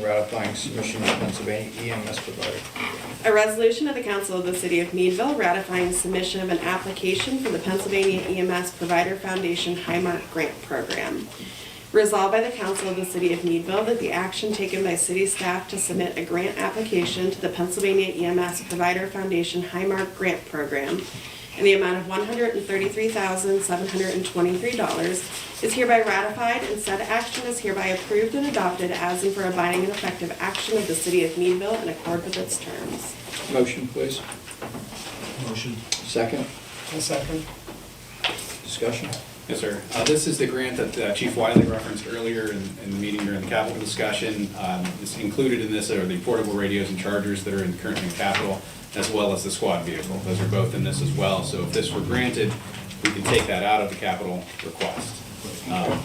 [SPEAKER 1] ratifying submission to Pennsylvania EMS provider.
[SPEAKER 2] A resolution of the Council of the City of Meadville ratifying submission of an application for the Pennsylvania EMS Provider Foundation Highmark Grant Program. Resolved by the Council of the City of Meadville that the action taken by city staff to submit a grant application to the Pennsylvania EMS Provider Foundation Highmark Grant Program in the amount of $133,723 is hereby ratified, and said action is hereby approved and adopted as and for a binding and effective action of the City of Meadville in accord with its terms.
[SPEAKER 1] Motion, please.
[SPEAKER 10] Motion.
[SPEAKER 1] Second?
[SPEAKER 7] A second.
[SPEAKER 1] Discussion?
[SPEAKER 5] Yes, sir. This is the grant that Chief Wiley referenced earlier in the meeting during the Capitol discussion. It's included in this are the portable radios and chargers that are currently in Capitol, as well as the squad vehicle. Those are both in this as well. So if this were granted, we can take that out of the capital request,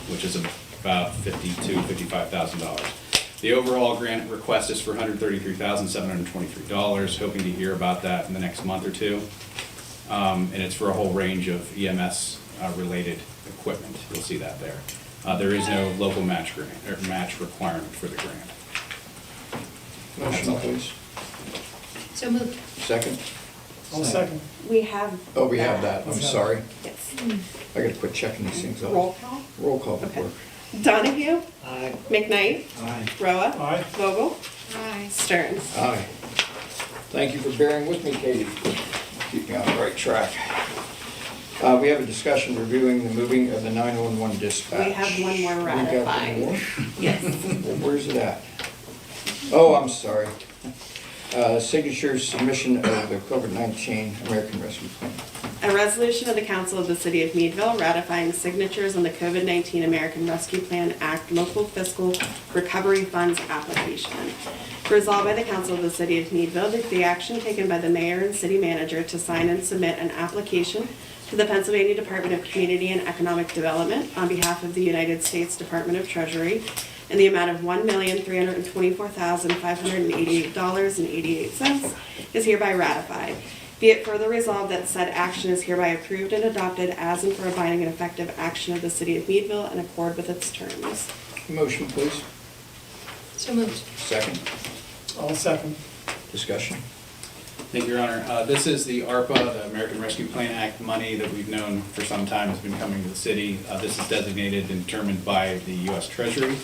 [SPEAKER 5] which is about $55,000. The overall grant request is for $133,723, hoping to hear about that in the next month or two. And it's for a whole range of EMS related equipment. You'll see that there. There is no local match grant or match requirement for the grant.
[SPEAKER 1] Motion, please.
[SPEAKER 9] So moved.
[SPEAKER 1] Second?
[SPEAKER 7] I'll second.
[SPEAKER 2] We have.
[SPEAKER 1] Oh, we have that, I'm
[SPEAKER 7] Okay.
[SPEAKER 1] sorry.
[SPEAKER 2] Yes.
[SPEAKER 1] I gotta quit checking these things off.
[SPEAKER 2] Roll call.
[SPEAKER 1] Roll call,
[SPEAKER 2] Okay.
[SPEAKER 1] clerk.
[SPEAKER 2] Donahue,
[SPEAKER 11] Aye.
[SPEAKER 2] McKnight,
[SPEAKER 1] Aye.
[SPEAKER 2] Roa,
[SPEAKER 7] Aye.
[SPEAKER 2] Vogel, Stearns.
[SPEAKER 1] Aye. Thank you for bearing with me, Katie. Keep me on the right track. We have a discussion reviewing the moving of the 911 dispatch.
[SPEAKER 2] We have one more
[SPEAKER 1] We got one
[SPEAKER 2] ratifying.
[SPEAKER 1] more?
[SPEAKER 2] Yes.
[SPEAKER 1] Well, where's it at? Oh, I'm sorry. Signature submission of the COVID-19 American Rescue Plan.
[SPEAKER 2] A resolution of the Council of the City of Meadville ratifying signatures on the COVID-19 American Rescue Plan Act Local Fiscal Recovery Funds application. Resolved by the Council of the City of Meadville that the action taken by the mayor and city manager to sign and submit an application to the Pennsylvania Department of Community and Economic Development on behalf of the United States Department of Treasury in the amount of $1,324,588.88 is hereby ratified. Be it further resolved that said action is hereby approved and adopted as and for a binding and effective action of the City of Meadville in accord with its terms.
[SPEAKER 1] Motion, please.
[SPEAKER 9] So moved.
[SPEAKER 1] Second.
[SPEAKER 7] I'll second.
[SPEAKER 1] Discussion.
[SPEAKER 5] Thank you, Your Honor. This is the ARPA, the American Rescue Plan Act money that we've known for some time has been coming to the city. This is designated and determined by the U.S. Treasury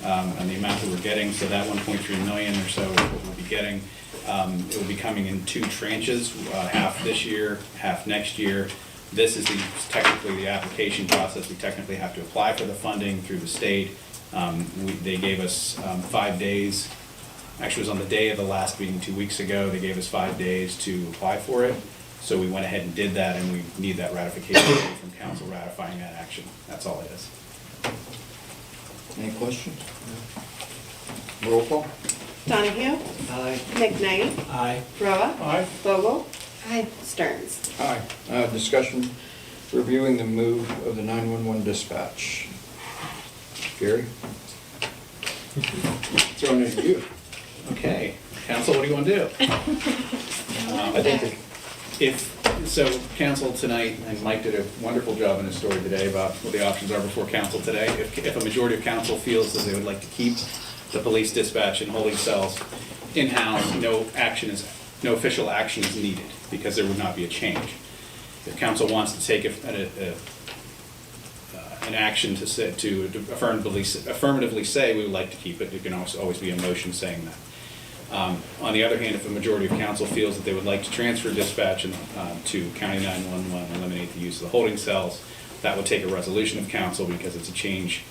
[SPEAKER 5] and the amount that we're getting. So that 1.3 million or so is what we'll be getting. It will be coming in 2 tranches, half this year, half next year. This is technically the application process. We technically have to apply for the funding through the state. They gave us 5 days. Actually, it was on the day of the last meeting 2 weeks ago. They gave us 5 days to apply for it. So we went ahead and did that, and we need that ratification from council ratifying that action. That's all it is.
[SPEAKER 1] Any questions? Roll call.
[SPEAKER 2] Donahue,
[SPEAKER 11] Aye.
[SPEAKER 2] McKnight,
[SPEAKER 10] Aye.
[SPEAKER 2] Roa,
[SPEAKER 7] Aye.
[SPEAKER 2] Vogel,
[SPEAKER 9] Aye.
[SPEAKER 2] Stearns.
[SPEAKER 1] Aye. Discussion reviewing the move of the 911 dispatch. Gary? Throwing it at you.
[SPEAKER 5] Okay, council, what do you want to do?
[SPEAKER 1] I think
[SPEAKER 5] So council tonight, and Mike did a wonderful job in his story today about what the options are before council today. If a majority of council feels that they would like to keep the police dispatch and holding cells in-house, no official action is needed because there would not be a change. If council wants to take an action to affirmatively say we would like to keep it, there can also always be a motion saying that. On the other hand, if a majority of council feels that they would like to transfer dispatch to County 911 and eliminate the use of the holding cells, that would take a resolution of council because it's a change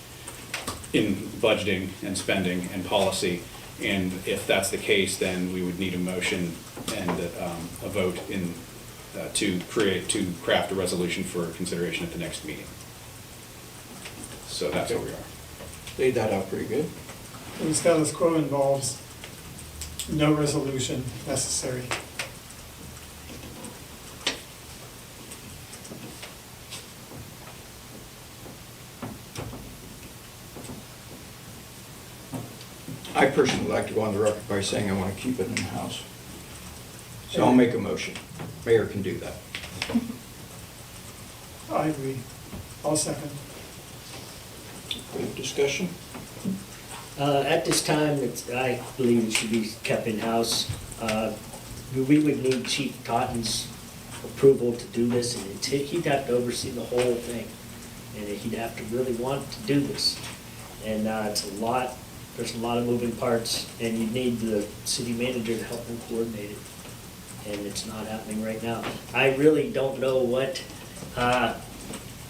[SPEAKER 5] in budgeting and spending and policy. And if that's the case, then we would need a motion and a vote to craft a resolution for consideration at the next meeting. So that's where we are.
[SPEAKER 1] laid that out pretty good.
[SPEAKER 7] And the status quo involves no resolution necessary.
[SPEAKER 1] I personally like to go on the record by saying I want to keep it in-house. So I'll make a motion. Mayor can do that.
[SPEAKER 7] I agree. I'll second.
[SPEAKER 1] Good discussion?
[SPEAKER 11] At this time, I believe it should be kept in-house. We would need Chief Cotton's approval to do this, and he'd have to oversee the whole thing. And he'd have to really want to do this. And it's a lot, there's a lot of moving parts, and you need the city manager to help him coordinate it. And it's not happening right now. I really don't know what,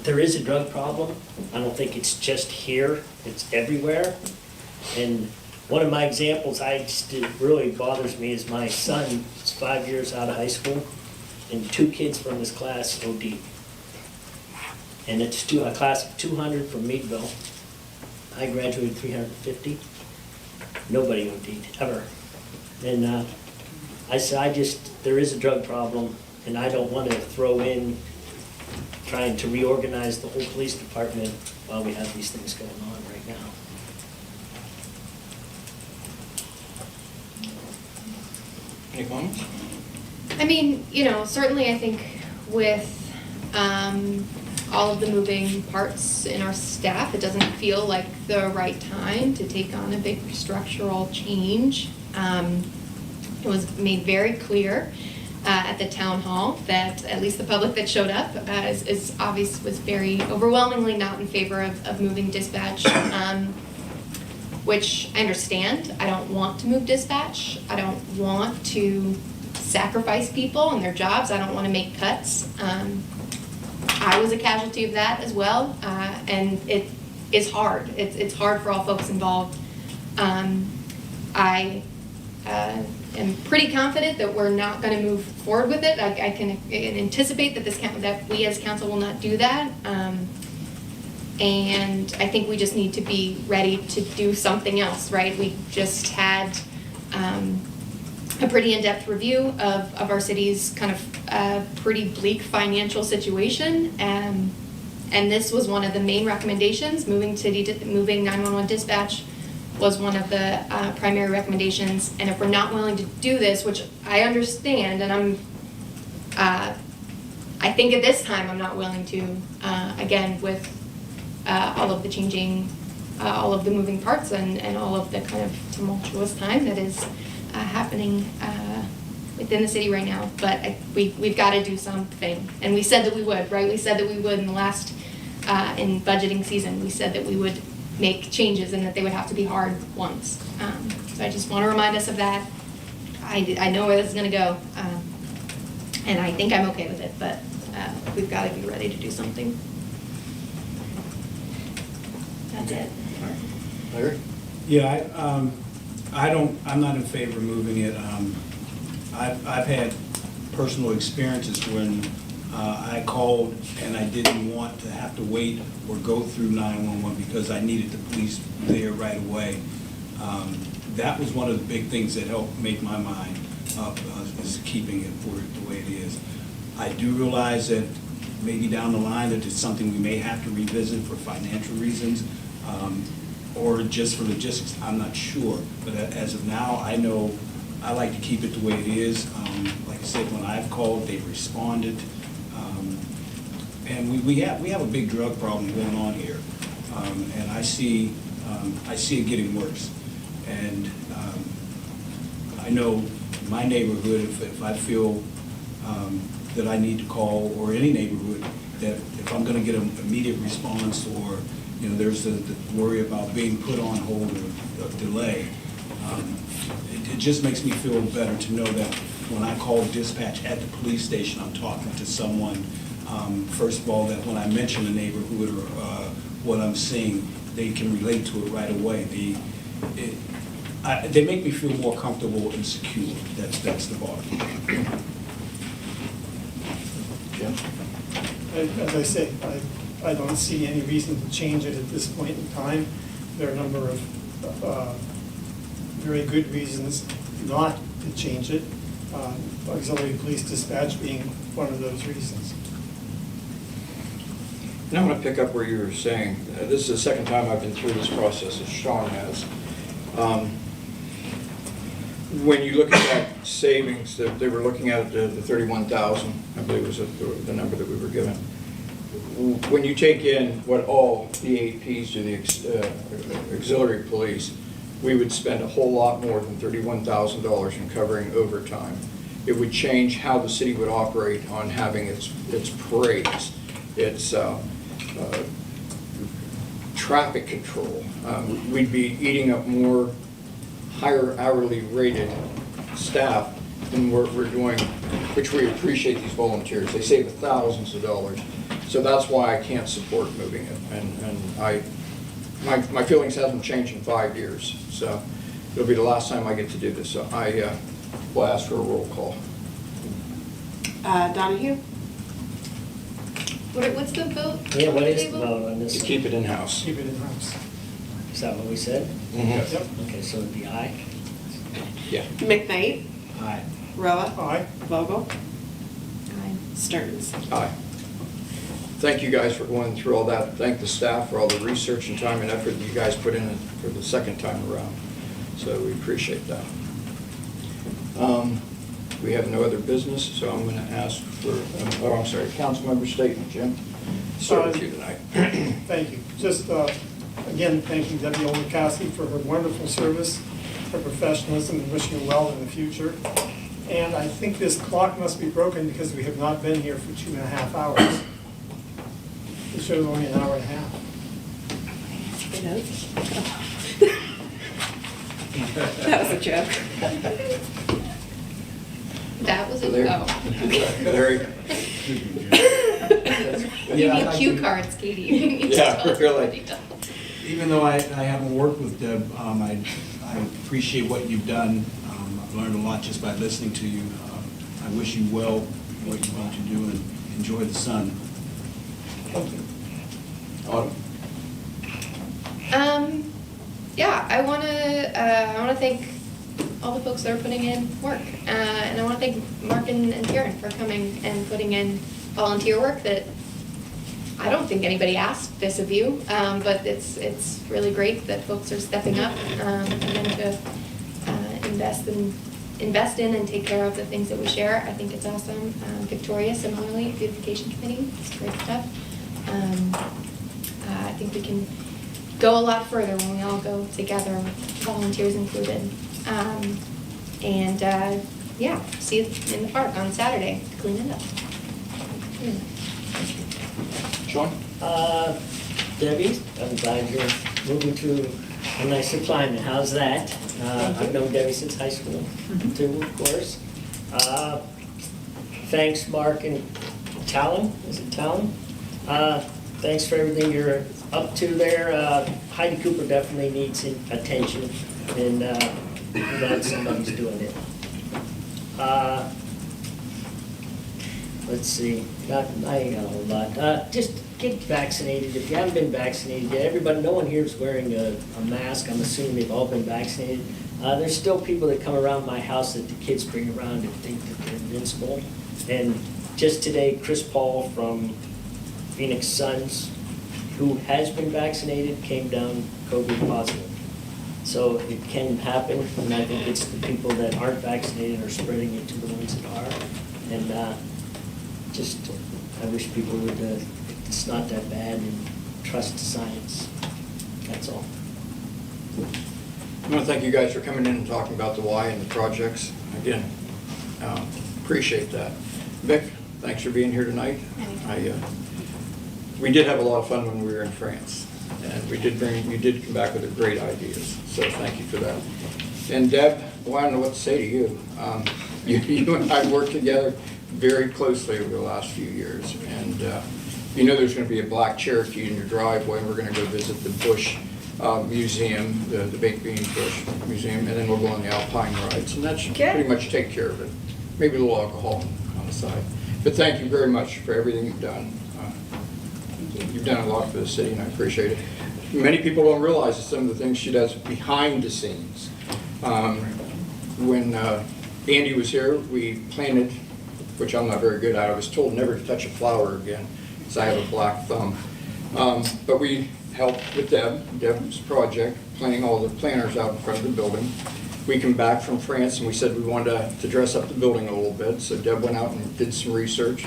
[SPEAKER 11] there is a drug problem. I don't think it's just here, it's everywhere. And one of my examples, it really bothers me, is my son is 5 years out of high school, and 2 kids from his class OD. And it's a class of 200 from Meadville. I graduated 350. Nobody OD'd, ever. And I said, there is a drug problem, and I don't want to throw in trying to reorganize the whole police department while we have these things going on right now.
[SPEAKER 1] Any comments?
[SPEAKER 9] I mean, certainly I think with all of the moving parts in our staff, it doesn't feel like the right time to take on a big structural change. It was made very clear at the town hall that at least the public that showed up is obvious, was very overwhelmingly not in favor of moving dispatch, which I understand. I don't want to move dispatch. I don't want to sacrifice people and their jobs. I don't want to make cuts. I was a casualty of that as well, and it is hard. It's hard for all folks involved. I am pretty confident that we're not going to move forward with it. I can anticipate that that we as council will not do that. And I think we just need to be ready to do something else, right? We just had a pretty in-depth review of our city's kind of pretty bleak financial situation. And this was one of the main recommendations. Moving 911 dispatch was one of the primary recommendations. And if we're not willing to do this, which I understand, and I think at this time I'm not willing to, again, with all of the changing, all of the moving parts and all of the kind of tumultuous time that is happening within the city right now. But we've got to do something. And we said that we would, right? We said that we would in the last, in budgeting season, we said that we would make changes and that they would have to be hard ones. So I just want to remind us of that. I know where this is going to go. And I think I'm okay with it, but we've got to be ready to do something. That's it.
[SPEAKER 1] Larry?
[SPEAKER 10] Yeah, I'm not in favor of moving it. I've had personal experiences when I called and I didn't want to have to wait or go through 911 because I needed the police there right away. That was one of the big things that helped make my mind up, is keeping it for the way it is. I do realize that maybe down the line that it's something we may have to revisit for financial reasons, or just for logistics, I'm not sure. But as of now, I know I like to keep it the way it is. Like I said, when I've called, they've responded. And we have a big drug problem going on here. And I see it getting worse. And I know my neighborhood, if I feel that I need to call, or any neighborhood, that if I'm going to get an immediate response, or there's the worry about being put on hold or delay, it just makes me feel better to know that when I call dispatch at the police station, I'm talking to someone, first of all, that when I mention a neighborhood or what I'm seeing, they can relate to it right away. They make me feel more comfortable and secure. That's the bottom line.
[SPEAKER 1] Jim?
[SPEAKER 7] As I say, I don't see any reason to change it at this point in time. There are a number of very good reasons not to change it, auxiliary police dispatch being one of those reasons.
[SPEAKER 1] And I want to pick up where you were saying, this is the second time I've been through this process, as Sean has. When you look at that savings that they were looking at, the 31,000, I believe was the number that we were given. When you take in what all the APs do, the auxiliary police, we would spend a whole lot more than $31,000 in covering overtime. It would change how the city would operate on having its parades, its traffic control. We'd be eating up more higher hourly rated staff than we're doing, which we appreciate these volunteers. They save thousands of dollars. So that's why I can't support moving it. And my feelings haven't changed in 5 years. So it'll be the last time I get to do this. So I will ask for a roll call.
[SPEAKER 2] Donahue?
[SPEAKER 9] What's the vote?
[SPEAKER 11] Yeah, what is the
[SPEAKER 9] Table?
[SPEAKER 11] vote on
[SPEAKER 1] To
[SPEAKER 11] this?
[SPEAKER 1] keep it in-house.
[SPEAKER 7] Keep it in-house.
[SPEAKER 11] Is that what we said?
[SPEAKER 1] Mhm.
[SPEAKER 7] Yep.
[SPEAKER 11] Okay, so it'd be aye?
[SPEAKER 1] Yeah.
[SPEAKER 2] McKnight?
[SPEAKER 11] Aye.
[SPEAKER 2] Roa?
[SPEAKER 7] Aye.
[SPEAKER 2] Vogel?
[SPEAKER 9] Aye.
[SPEAKER 2] Stearns?
[SPEAKER 1] Aye. Thank you guys for going through all that. Thank the staff for all the research and time and effort that you guys put in for the second time around. So we appreciate that. We have no other business, so I'm going to ask for, council member statement, Jim. Start with you tonight.
[SPEAKER 7] Thank you. Just, again, thanking Debbie Olakowski for her wonderful service, her professionalism, and wishing her well in the future. And I think this clock must be broken because we have not been here for 2.5 hours. It shows only an hour and a half.
[SPEAKER 2] That was a joke.
[SPEAKER 9] That was a,
[SPEAKER 1] Larry.
[SPEAKER 9] oh.
[SPEAKER 1] Larry?
[SPEAKER 9] You
[SPEAKER 10] Yeah,
[SPEAKER 9] need
[SPEAKER 10] I'd
[SPEAKER 9] cue
[SPEAKER 10] like to-
[SPEAKER 9] cards, Katie. You need to
[SPEAKER 1] Yeah,
[SPEAKER 9] tell us
[SPEAKER 1] really.
[SPEAKER 9] what he does.
[SPEAKER 10] Even though I haven't worked with Deb, I appreciate what you've done. I've learned a lot just by listening to you. I wish you well in what you're going to do and enjoy the sun.
[SPEAKER 7] Thank you.
[SPEAKER 1] Autumn?
[SPEAKER 9] Yeah, I wanna thank all the folks that are putting in work. And I wanna thank Mark and Karen for coming and putting in volunteer work that I don't think anybody asked this of you, but it's really great that folks are stepping up, again, to invest in and take care of the things that we share. I think it's awesome. Victoria, similarly, beautification committee, it's great stuff. I think we can go a lot further when we all go together with volunteers included. Yeah, see you in the park on Saturday to clean it up. Yeah.
[SPEAKER 1] Sean?
[SPEAKER 11] Debbie, I'm glad you're moving to a nicer climate. How's that? I've known Debbie since high school, too, of course. Thanks, Mark and Talon, is it Talon? Thanks for everything you're up to there. Heidi Cooper definitely needs attention, and I'm glad somebody's doing it. Let's see, I ain't got a whole lot. Just get vaccinated. If you haven't been vaccinated yet, everybody, no one here is wearing a mask. I'm assuming they've all been vaccinated. There's still people that come around my house that the kids bring around and think that they're invincible. And just today, Chris Paul from Phoenix Suns, who has been vaccinated, came down COVID positive. So it can happen, and I think it's the people that aren't vaccinated are spreading it to the ones that are. And I wish people would, it's not that bad, and trust science. That's all.
[SPEAKER 1] I want to thank you guys for coming in and talking about the why and the projects. Again, appreciate that. Vic, thanks for being here tonight. We did have a lot of fun when we were in France, and you did come back with great ideas, so thank you for that. And Deb, well, I don't know what to say to you. You and I worked together very closely over the last few years, and you know there's going to be a black Cherokee in your driveway, and we're going to go visit the Bush Museum, the Baked Bean Bush Museum, and then we'll go on the Alpine rides, and that should pretty much take care of it. Maybe a little alcohol on the side. But thank you very much for everything you've done. You've done a lot for the city, and I appreciate it. Many people don't realize some of the things she does behind the scenes. When Andy was here, we planted, which I'm not very good at. I was told never to touch a flower again, because I have a black thumb. But we helped with Deb's project, planting all the planters out in front of the building. We came back from France, and we said we wanted to dress up the building a little bit, so Deb went out and did some research.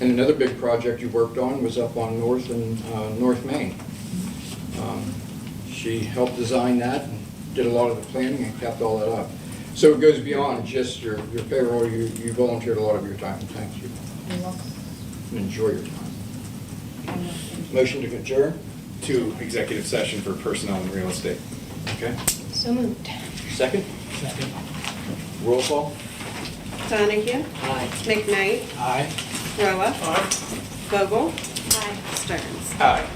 [SPEAKER 1] And another big project you worked on was up on North Main. She helped design that and did a lot of the planning and kept all that up. So it goes beyond just your payroll. You volunteered a lot of your time. Thank you.
[SPEAKER 3] You're welcome.
[SPEAKER 1] Enjoy your time. Motion to adjourn?
[SPEAKER 5] To executive session for personnel and real estate.
[SPEAKER 1] Okay.
[SPEAKER 9] So moved.
[SPEAKER 1] Second?
[SPEAKER 10] Second.
[SPEAKER 1] Roll call?
[SPEAKER 2] Donahue?
[SPEAKER 11] Aye.
[SPEAKER 2] McKnight?
[SPEAKER 10] Aye.
[SPEAKER 2] Roa?
[SPEAKER 7] Aye.
[SPEAKER 2] Vogel?
[SPEAKER 9] Aye.
[SPEAKER 2] Stearns?
[SPEAKER 1] Aye.